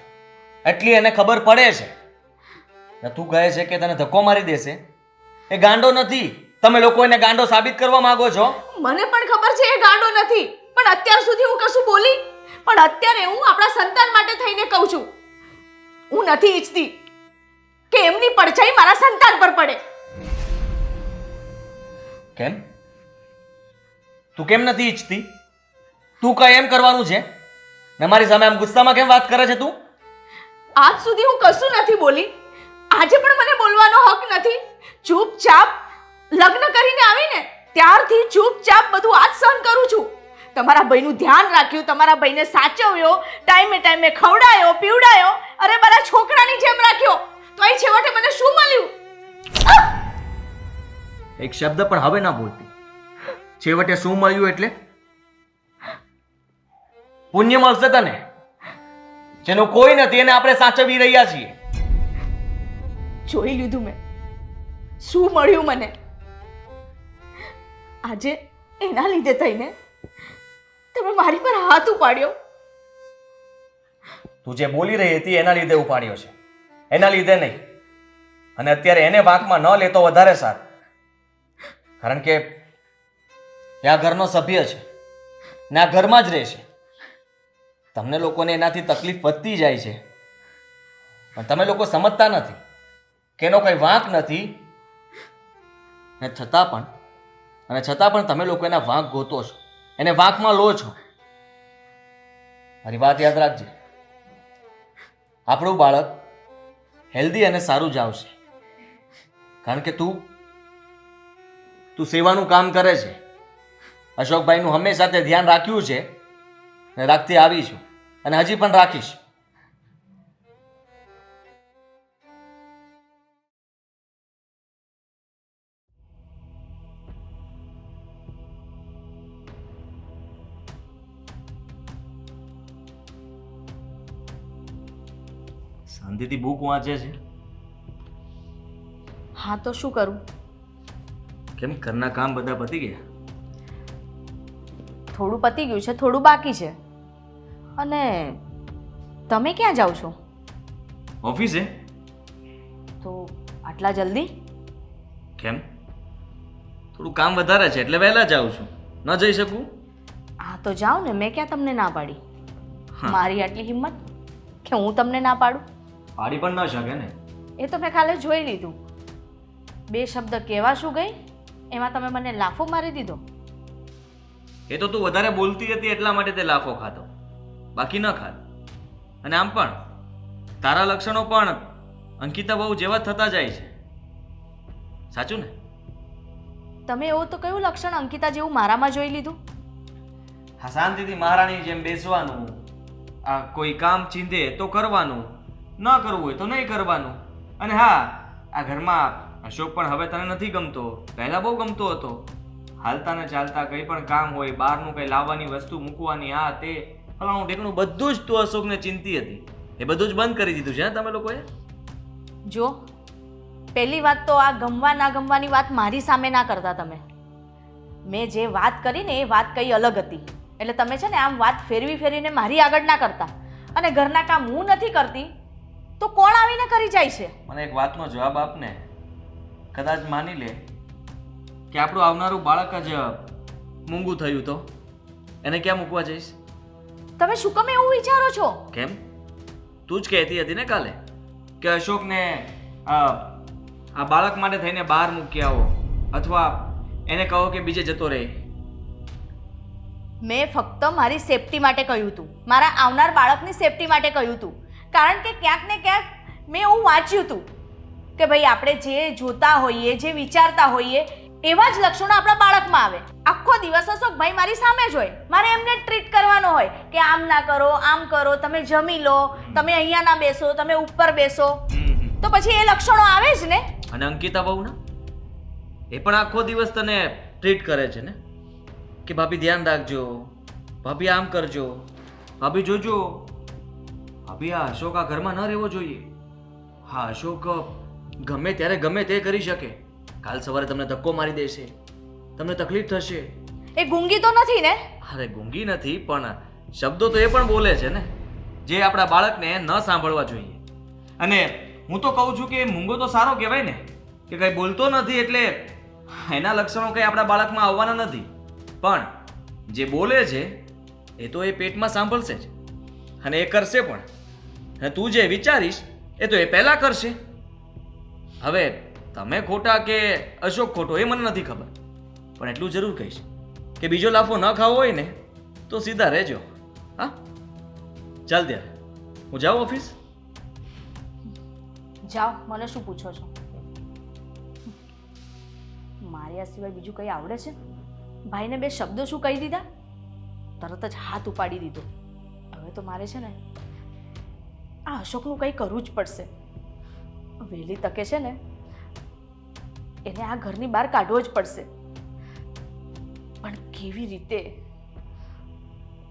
એટલી એને ખબર પડે છે. ને તું કહે છે કે તને ધક્કો મારી દેશે. એ ગાંડો નથી. તમે લોકો એને ગાંડો સાબિત કરવા માંગો છો. મને પણ ખબર છે એ ગાંડો નથી, પણ અત્યાર સુધી હું કશું બોલી. પણ અત્યારે હું આપણા સંતાન માટે થઈને કહું છું, હું નથી ઈચ્છતી કે એમની પડછાઈ મારા સંતાન પર પડે. કેમ? તું કેમ નથી ઈચ્છતી? તું કઈ એમ કરવાનું છે ને મારી સામે આમ ગુસ્સામાં કેમ વાત કરે છે તું? આજ સુધી હું કશું નથી બોલી, આજે પણ મને બોલવાનો હક નથી. ચૂપચાપ લગ્ન કરીને આવીને ત્યારથી ચૂપચાપ બધું આજ સહન કરું છું. તમારા ભાઈનું ધ્યાન રાખ્યું, તમારા ભાઈને સાચવ્યો, ટાઈમે ટાઈમે ખવડાયો પીવડાયો, અરે મારા છોકરાની જેમ રાખ્યો, તો અહીં છેવટે મને શું મળ્યું? એક શબ્દ પણ હવે ના બોલતી. છેવટે શું મળ્યું એટલે? પુણ્ય મળશે તને, જેનું કોઈ નથી એને આપણે સાચવી રહ્યા છીએ. જોઈ લીધું મેં શું મળ્યું મને. આજે એના લીધે થઈને તમે મારી પર હાથ ઉપાડ્યો. તું જે બોલી રહી હતી એના લીધે ઉપાડ્યો છે, એના લીધે નહીં. અને અત્યારે એને વાંકમાં ન લેતો વધારે સારું, કારણ કે એ આ ઘરનો સભ્ય છે ને આ ઘરમાં જ રહેશે. તમને લોકોને એનાથી તકલીફ વધતી જાય છે, પણ તમે લોકો સમજતા નથી કે એનો કઈ વાંક નથી. ને છતાં પણ તમે લોકો એના વાંક ગોતો છો, એને વાંકમાં લો છો. મારી વાત યાદ રાખજે, આપણું બાળક હેલ્ધી અને સારું જ આવશે, કારણ કે તું સેવાનું કામ કરે છે. અશોકભાઈનું હંમેશા તે ધ્યાન રાખ્યું છે અને રાખતી આવી છું અને હજી પણ રાખીશ. શાંતિથી બુક વાંચે છે. હા તો શું કરું? કેમ, ઘરના કામ બધા પતી ગયા? થોડું પતી ગયું છે, થોડું બાકી છે. અને તમે ક્યાં જાઓ છો? ઓફિસે. તો આટલા જલ્દી? કેમ, થોડું કામ વધારે છે એટલે વહેલા જાઉં છું. ન જઈ શકું? હા તો જાઓ ને, મેં ક્યાં તમને ના પાડી? મારી આટલી હિંમત કે હું તમને ના પાડું? પાડી પણ ન શકે ને. એ તો મેં ખાલી જોઈ લીધું. બે શબ્દ કહેવા શું ગઈ એમાં તમે મને લાફો મારી દીધો. એ તો તું વધારે બોલતી હતી એટલા માટે તે લાફો ખાતો, બાકી ન ખાતો. અને આમ પણ તારા લક્ષણો પણ અંકિતા બહુ જેવા થતા જાય છે, સાચું ને? તમે એવું તો કયું લક્ષણ અંકિતા જેવું મારામાં જોઈ લીધું? હા, શાંતિથી મહારાણી જેમ બેસવાનું, આ કોઈ કામ ચીંધે તો કરવાનું, ન કરવું હોય તો નહીં કરવાનું. અને હા, આ ઘરમાં અશોક પણ હવે તને નથી ગમતો, પહેલા બહુ ગમતો હતો. હાલતા ને ચાલતા કંઈ પણ કામ હોય, બહારનું કંઈ લાવવાની વસ્તુ મૂકવાની, આ તે ફલાણું ઢીકણું બધું જ તું અશોકને ચિંતી હતી. એ બધું જ બંધ કરી દીધું છે હા તમે લોકોએ? જો પહેલી વાત તો આ ગમવા ના ગમવાની વાત મારી સામે ના કરતા તમે. મેં જે વાત કરી ને એ વાત કઈ અલગ હતી. એટલે તમે છે ને આમ વાત ફેરવી ફેરવીને મારી આગળ ના કરતા. અને ઘરના કામ હું નથી કરતી તો કોણ આવીને કરી જાય છે? મને એક વાતનો જવાબ આપને. કદાચ માની લે કે આપણું આવનારું બાળક જ મૂંગું થયું તો એને ક્યાં મૂકવા જઈશ? તમે શું કામ એવું વિચારો છો? કેમ? તું જ કહેતી હતી ને કાલે કે અશોકને આ બાળક માટે થઈને બહાર મૂકી આવો અથવા એને કહો કે બીજે જતો રહે. મેં ફક્ત મારી સેફટી માટે કહ્યું હતું, મારા આવનાર બાળકની સેફટી માટે કહ્યું હતું. કારણ કે ક્યાંક ને ક્યાંક મેં એવું વાંચ્યું હતું કે ભાઈ આપણે જે જોતા હોઈએ, જે વિચારતા હોઈએ એવા જ લક્ષણો આપણા બાળકમાં આવે. આખો દિવસ અશોકભાઈ મારી સામે જ હોય, મારે એમને ટ્રીટ કરવાનો હોય કે આમ ના કરો, આમ કરો, તમે જમી લો, તમે અહીંયા ના બેસો, તમે ઉપર બેસો. તો પછી એ લક્ષણો આવે જ ને. અને અંકિતા બહુ ના એ પણ આખો દિવસ તને ટ્રીટ કરે છે ને કે ભાભી ધ્યાન રાખજો, ભાભી આમ કરજો, ભાભી જોજો, ભાભી આ અશોક આ ઘરમાં ન રહેવો જોઈએ. હા અશોક ગમે ત્યારે ગમે તે કરી શકે. કાલ સવારે તમને ધક્કો મારી દેશે, તમને તકલીફ થશે. એ ગુંગી તો નથી ને? અરે ગુંગી નથી પણ શબ્દો તો એ પણ બોલે છે ને જે આપણા બાળકને ન સાંભળવા જોઈએ. અને હું તો કહું છું કે મૂંગો તો સારો કહેવાય ને કે કંઈ બોલતો નથી એટલે એના લક્ષણો કંઈ આપણા બાળકમાં આવવાના નથી. પણ જે બોલે છે એ તો એ પેટમાં સાંભળશે જ અને એ કરશે પણ. અને તું જે વિચારીશ એ તો એ પહેલાં કરશે. હવે તમે ખોટા કે અશોક ખોટો એ મને નથી ખબર, પણ એટલું જરૂર કહીશ કે બીજો લાફો ન ખાવો હોય ને તો સીધા રહેજો. હા ચાલ ત્યારે હું જાઉં ઓફિસ. જાઓ, મને શું પૂછો છો? મારી આ સિવાય બીજું કંઈ આવડે છે? ભાઈને બે શબ્દો શું કહી દીધા, તરત જ હાથ ઉપાડી દીધો. હવે તો મારે છે ને આ અશોકનું કંઈ કરવું જ પડશે. વહેલી તકે છે ને એને આ ઘરની બહાર કાઢવો જ પડશે. પણ કેવી રીતે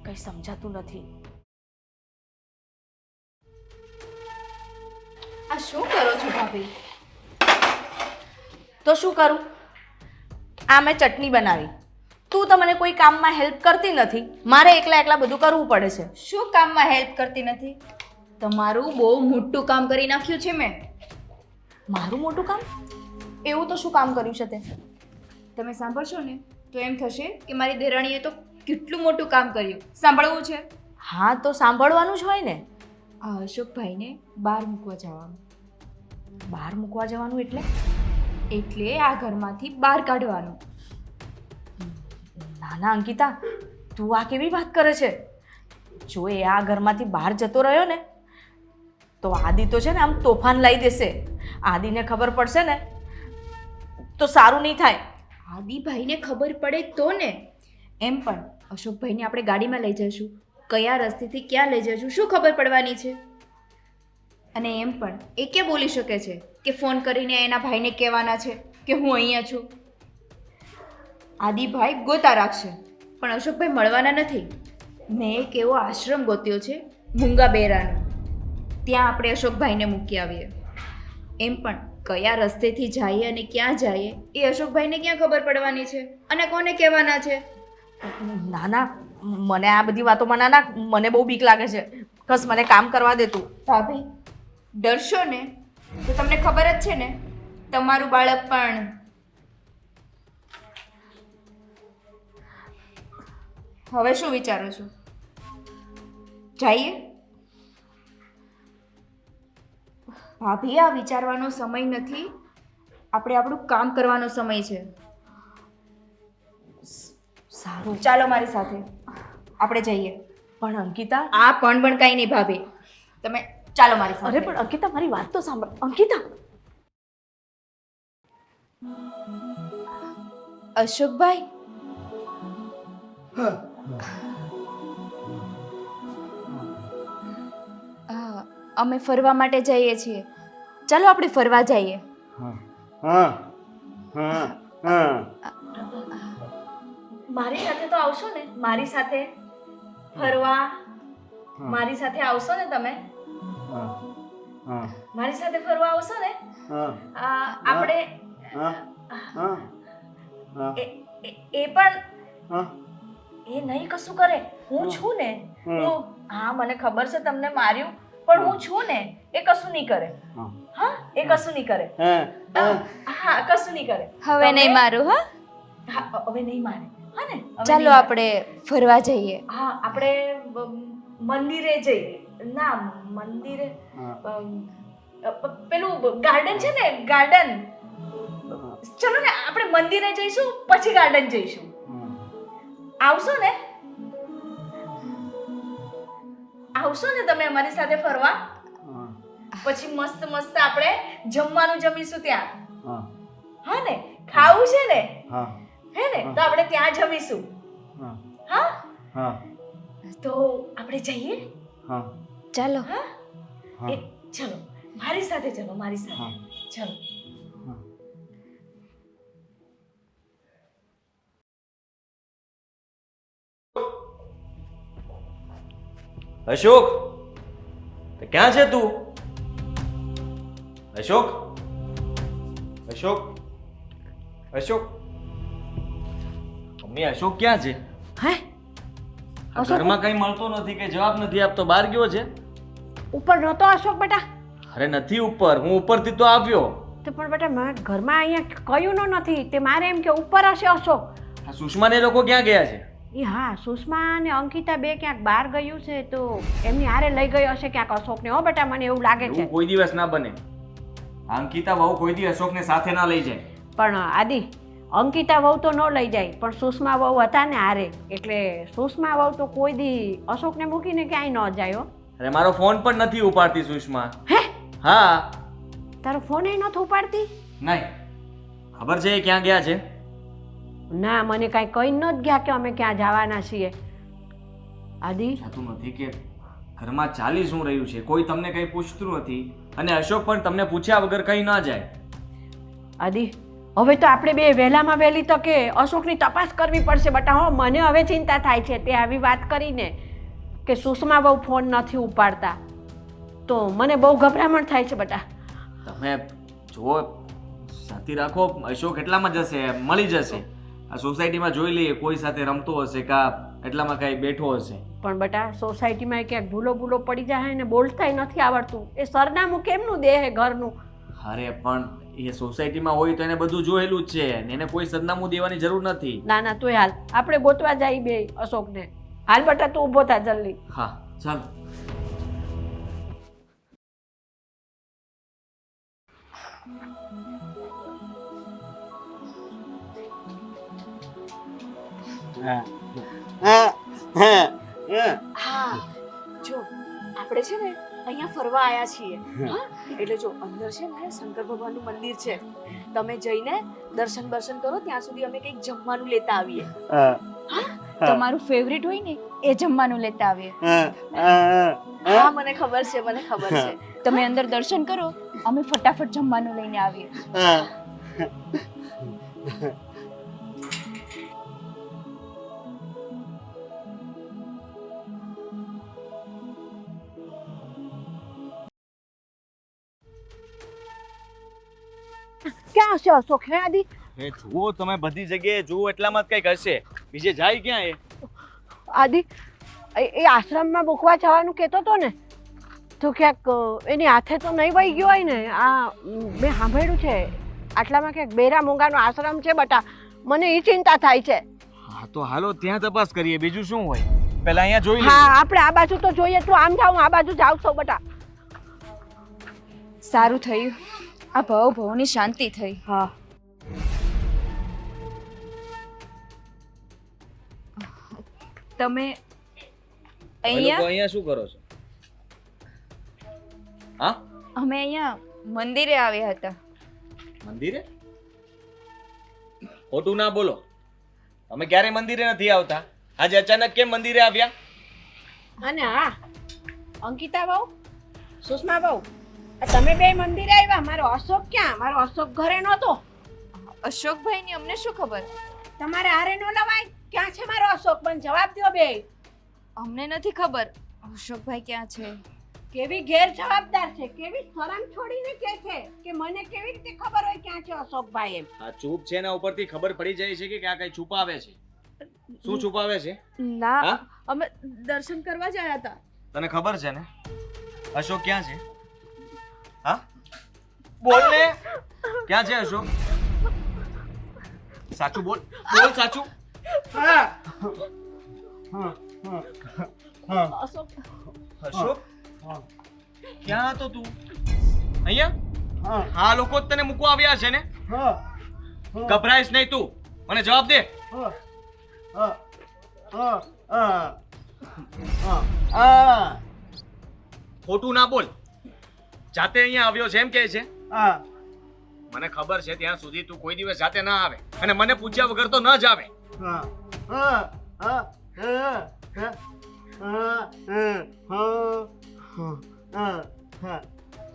કંઈ સમજાતું નથી. આ શું કરો છો ભાભી? તો શું કરું? આ મેં ચટણી બનાવી. તું તો મને કોઈ કામમાં હેલ્પ કરતી નથી, મારે એકલા બધું કરવું પડે છે. શું કામમાં હેલ્પ કરતી નથી? તમારું બહુ મોટું કામ કરી નાખ્યું છે મેં. મારું મોટું કામ? એવું તો શું કામ કર્યું છે તે? તમે સાંભળશો ને તો એમ થશે કે મારી દેરાણીએ તો કેટલું મોટું કામ કર્યું. સાંભળવું છે? હા તો સાંભળવાનું જ હોય ને. આ અશોકભાઈને બહાર મૂકવા જવાનું. બહાર મૂકવા જવાનું એટલે? એટલે આ ઘરમાંથી બહાર કાઢવાનું. ના ના અંકિતા, તું આ કેવી વાત કરે છે? જો એ આ ઘરમાંથી બહાર જતો રહ્યો ને તો આદિ તો છે ને આમ તોફાન લાવી દેશે. આદિને ખબર પડશે ને તો સારું નહીં થાય. આદિભાઈને ખબર પડે તો ને. એમ પણ અશોકભાઈને આપણે ગાડીમાં લઈ જઈશું, કયા રસ્તેથી ક્યાં લઈ જઈશું શું ખબર પડવાની છે? અને એમ પણ એ ક્યાં બોલી શકે છે કે ફોન કરીને એના ભાઈને કહેવાના છે કે હું અહીંયા છું? આદિભાઈ ગોતા રાખશે પણ અશોકભાઈ મળવાના નથી. મેં એક એવો આશ્રમ ગોત્યો છે મૂંગા બેરાનો, ત્યાં આપણે અશોકભાઈને મૂકી આવીએ. એમ પણ કયા રસ્તેથી જઈએ અને ક્યાં જઈએ એ અશોકભાઈને ક્યાં ખબર પડવાની છે અને કોને કહેવાના છે? ના ના, મને આ બધી વાતોમાં ના ના, મને બહુ બીક લાગે છે. બસ મને કામ કરવા દે તું. ભાભી ડરશો ને તો તમને ખબર જ છે ને તમારું બાળક પણ. હવે શું વિચારો છો? જઈએ? ભાભી આ વિચારવાનો સમય નથી, આપણે આપણું કામ કરવાનો સમય છે. સારું ચાલો મારી સાથે, આપણે જઈએ. પણ અંકિતા. આ પણ કાંઈ નહીં ભાભી, તમે ચાલો મારી સાથે. અરે પણ અંકિતા મારી વાત તો સાંભળ. અંકિતા. અશોકભાઈ, અમે ફરવા માટે જઈએ છીએ, ચાલો આપણે ફરવા જઈએ. મારી સાથે તો આવશો ને? મારી સાથે ફરવા. મારી સાથે આવશો ને તમે? મારી સાથે ફરવા આવશો ને? આપણે એ પણ એ નહીં કશું કરે. હું છું ને. હા, મને ખબર છે તમને માર્યું, પણ હું છું ને. એ કશું નહીં કરે. હા, એ કશું નહીં કરે. હા, કશું નહીં કરે. હવે નહીં મારું. હા, હા, હવે નહીં મારે. હા ને? હવે ચાલો નહીં મારે. આપણે ફરવા જઈએ. હા, આપણે મંદિરે જઈએ. ના, મંદિરે પેલું ગાર્ડન છે ને, ગાર્ડન. ચલો ને, આપણે મંદિરે જઈશું, પછી ગાર્ડન જઈશું. આવશો ને? આવશો ને તમે અમારી સાથે ફરવા? પછી મસ્ત મસ્ત આપણે જમવાનું જમીશું ત્યાં. હા ને? ખાવું છે ને? હે ને? તો આપણે ત્યાં જમીશું. હા, તો આપણે જઈએ. ચાલો. એ ચલો, મારી સાથે ચલો, મારી સાથે ચલો. અશોક, તે ક્યાં છે તું? અશોક, અશોક, અશોક. મમ્મી, અશોક ક્યાં છે? હે આ ઘરમાં કઈ મળતો નથી કે જવાબ નથી આપતો. બહાર ગયો છે? ઉપર નહોતો અશોક બેટા? અરે નથી ઉપર, હું ઉપરથી તો આવ્યો. તો પણ બેટા મેં ઘરમાં અહીંયા કયું નથી. તે મારે એમ કે ઉપર હશે અશોક. આ સુષ્મા ને લોકો ક્યાં ગયા છે? એ હા, સુષ્મા અને અંકિતા બે ક્યાંક બહાર ગયું છે, તો એમની હારે લઈ ગયો હશે ક્યાંક અશોકને. હો બેટા, મને એવું લાગે છે. એવું કોઈ દિવસ ના બને. અંકિતા વહુ કોઈ દી અશોકને સાથે ના લઈ જાય. પણ આદિ, અંકિતા વહુ તો ન લઈ જાય, પણ સુષ્મા વહુ હતા ને હારે, એટલે સુષ્મા વહુ તો કોઈ દી અશોકને મૂકીને ક્યાંય ન જાય. હો, અરે મારો ફોન પણ નથી ઉપાડતી સુષ્મા. હે? હા. તારો ફોન એ નથી ઉપાડતી? નહીં. ખબર છે એ ક્યાં ગયા છે? ના, મને કાંઈ કહી ન જ ગયા કે અમે ક્યાં જવાના છીએ. આદિ, જાતું નથી કે ઘરમાં ચાલી શું રહ્યું છે, કોઈ તમને કંઈ પૂછતું નથી, અને અશોક પણ તમને પૂછ્યા વગર કંઈ ના જાય. આદિ, હવે તો આપણે બે વહેલામાં વહેલી તકે અશોકની તપાસ કરવી પડશે બેટા. હો, મને હવે ચિંતા થાય છે તે આવી વાત કરીને કે સુષ્મા બહુ ફોન નથી ઉપાડતા, તો મને બહુ ગભરામણ થાય છે બેટા. તમે જુઓ, સાથી રાખો. અશોક એટલામાં જશે, મળી જશે. આ સોસાયટીમાં જોઈ લઈએ, કોઈ સાથે રમતો હશે કા એટલામાં કાંઈ બેઠો હશે. પણ બેટા, સોસાયટીમાં ક્યાંક ભૂલો બોલતા જાય ને બોલતાય નથી આવડતું. એ સરનામું કેમનું દે હે ઘરનું? અરે પણ એ સોસાયટીમાં હોય તો એને બધું જોયેલું જ છે, એને કોઈ સરનામું દેવાની જરૂર નથી. ના ના, તોય હાલ આપણે ગોતવા જઈએ બે અશોકને. હાલ બેટા, તું ઊભો થા જલ્દી. હા, ચાલો. હા, જો આપણે છે ને અહીંયા ફરવા આવ્યા છીએ. હા, એટલે જો અંદર છે ને શંકર ભગવાનનું મંદિર છે. તમે જઈને દર્શન કરો, ત્યાં સુધી અમે કંઈક જમવાનું લેતા આવીએ. તમારું ફેવરિટ હોય ને એ જમવાનું લેતા આવીએ. હા, મને ખબર છે, મને ખબર છે. તમે અંદર દર્શન કરો, અમે ફટાફટ જમવાનું લઈને આવીએ. ક્યાં હશે અશોક? હે આદિ? એ જુઓ, તમે બધી જગ્યાએ જુઓ, એટલામાં જ કંઈક હશે. બીજે જાય ક્યાં એ? આદિ, એ આશ્રમમાં મૂકવા જવાનું કહેતો હતો ને, તો ક્યાંક એની હાથે તો નહીં વહી ગયો હોય ને? આ મેં સાંભળ્યું છે આટલામાં ક્યાંક બેરા મૂંગાનો આશ્રમ છે બેટા. મને એ ચિંતા થાય છે. હા, તો હાલો ત્યાં તપાસ કરીએ, બીજું શું હોય. પહેલા અહીંયા જોઈ હા, લઈએ. આપણે આ બાજુ તો જોઈએ. તું આમ જાઉં, આ બાજુ જાવ છો બેટા. સારું થયું, આ ભવની શાંતિ થઈ. હા, તમે તમે લોકો અહીંયા? અહીંયા શું કરો છો? હા, અમે અહીંયા મંદિરે આવ્યા હતા. મંદિરે? ખોટું ના બોલો. તમે ક્યારે મંદિરે નથી આવતા, આજે અચાનક કેમ મંદિરે આવ્યા? અને હા, અંકિતા બહુ, સુષ્મા બહુ, તમે બે મંદિરે આવ્યા. મારો અશોક ક્યાં? મારો અશોક ઘરે નહોતો. અશોકભાઈની અમને શું ખબર? તમારે હારે નો લવાય. ક્યાં છે મારો અશોક? મને જવાબ દો બે. અમને નથી ખબર. અશોકભાઈ ક્યાં છે? કેવી ગેર જવાબદાર છે, કેવી શરમ છોડીને કે છે કે મને કેવી રીતે ખબર હોય ક્યાં છે અશોકભાઈ એમ. આ ચૂપ છે એના ઉપરથી ખબર પડી જાય છે કે આ કઈ છુપાવે છે. શું છુપાવે છે? ના હા? અમે દર્શન કરવા જ આવ્યા હતા. તને ખબર છે ને અશોક ક્યાં છે? હા બોલ ને, ક્યાં છે અશોક? સાચું બોલ, બોલ સાચું. અશોક અશોક ક્યાં હતો તું? અહીંયા? આ લોકો જ તને મૂકવા આવ્યા છે ને? ગભરાઈશ નહીં તું, મને જવાબ દે. ખોટું ના બોલ. જાતે અહીંયા આવ્યો છે એમ કહે છે? મને ખબર છે ત્યાં સુધી તું કોઈ દિવસ જાતે ના આવે અને મને પૂછ્યા વગર તો ન જ આવે.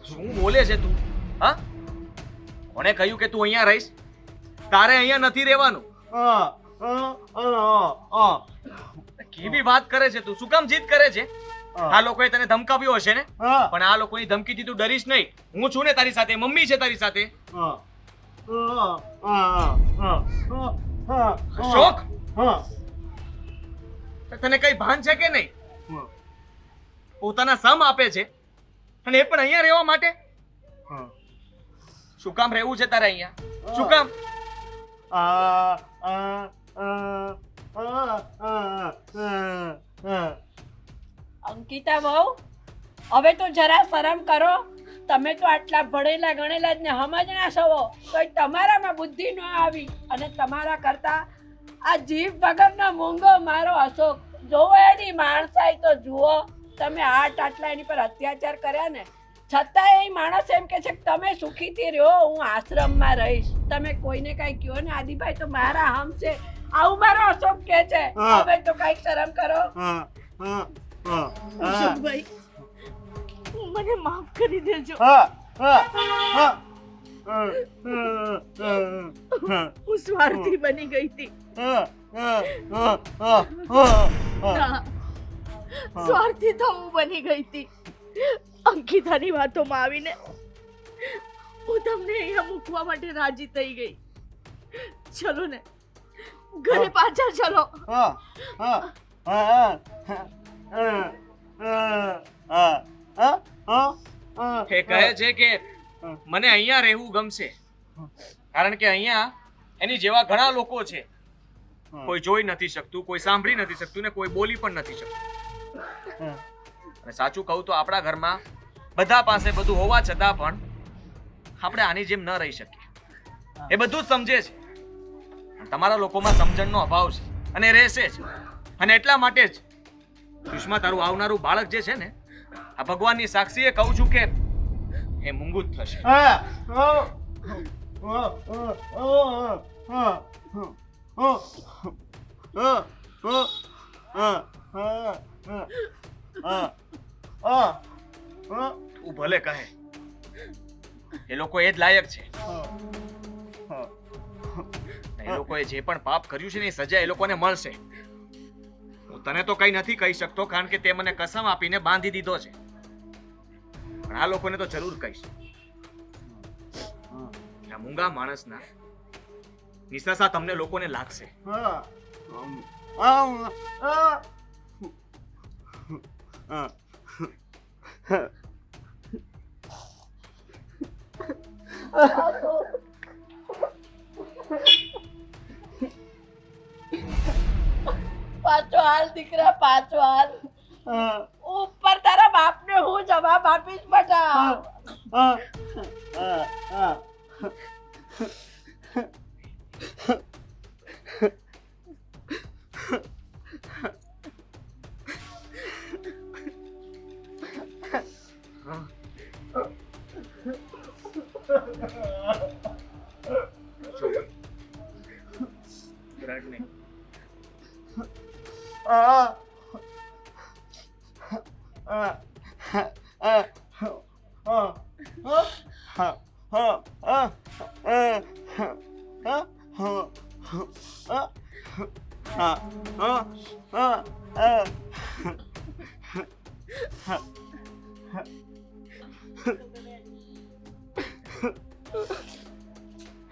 શું બોલે છે તું? હા, કોણે કહ્યું કે તું અહીંયા રહીશ? તારે અહીંયા નથી રહેવાનું. કેવી વાત કરે છે તું? શું કામ જીદ કરે છે? આ લોકોએ તને ધમકાવ્યો હશે ને? પણ આ લોકોની ધમકીથી તું ડરીશ નહીં. હું છું ને તારી સાથે, મમ્મી છે તારી સાથે. અશોક, તને કઈ ભાન છે કે નહીં? પોતાના સમ આપે છે અને એ પણ અહીંયા રહેવા માટે. શું કામ રહેવું છે તારે અહીંયા? શું કામ? અંકિતા વહુ, હવે તો જરા શરમ કરો. તમે તો આટલા ભણેલા ગણેલા જ ને સમજણા છો, તોય તમારામાં બુદ્ધિ ન આવી. અને તમારા કરતા આ જીભ વગરનો મૂંગો મારો અશોક, જોવો એની માણસાઈ તો જુઓ. તમે આટલા એની પર અત્યાચાર કર્યા ને, છતાં એ માણસ એમ કે છે કે તમે સુખીથી રહ્યો, હું આશ્રમમાં રહીશ. તમે કોઈને કાંઈ કહો ને આદિભાઈ તો મારા હમ છે, આવું મારો અશોક કે છે. હવે તો કાંઈક શરમ કરો. અશોકભાઈ, મને માફ કરી દેજો. હું સ્વાર્થી બની ગઈ હતી. ના, સ્વાર્થી તો હું બની ગઈ હતી. અંકિતાની વાતોમાં આવીને હું તમને અહીંયા મૂકવા માટે રાજી થઈ ગઈ. ચલો ને, ઘરે પાછા ચલો. એ કહે છે કે મને અહીંયા રહેવું ગમશે કારણ કે અહીંયા એની જેવા ઘણા લોકો છે. કોઈ જોઈ નથી શકતું, કોઈ સાંભળી નથી શકતું ને કોઈ બોલી પણ નથી શકતું. અને સાચું કહું તો આપણા ઘરમાં બધા પાસે બધું હોવા છતાં પણ આપણે આની જેમ ન રહી શકીએ. એ બધું જ સમજે છે. તમારા લોકોમાં સમજણનો અભાવ છે અને રહેશે જ. અને એટલા માટે જ સુષ્મા, તારું આવનારું બાળક જે છે ને, આ ભગવાનની સાક્ષીએ કહું છું કે એ મૂંગું જ થશે. તું ભલે કહે, એ લોકો એ જ લાયક છે. એ લોકોએ જે પણ પાપ કર્યું છે ને એ સજા એ લોકોને મળશે. હું તને તો કઈ નથી કહી શકતો કારણ કે તે મને કસમ આપીને બાંધી દીધો છે, પણ આ લોકોને તો જરૂર કહીશ. આ મૂંગા માણસના નિશાસા તમને લોકોને લાગશે. પાછો હાલ દીકરા, પાછો હાલ. ઉપર તારા બાપને હું જવાબ આપીશ બેટા.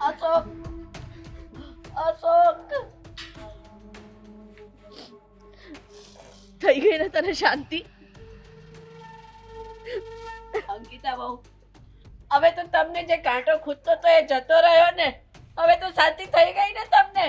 અશોક અશોક થઈ ગઈ ને તને શાંતિ? અંકિતા બહુ હવે તો તમને જે કાંટો ખૂટતો તો એ જતો રહ્યો ને. હવે તો શાંતિ થઈ ગઈ ને તમને?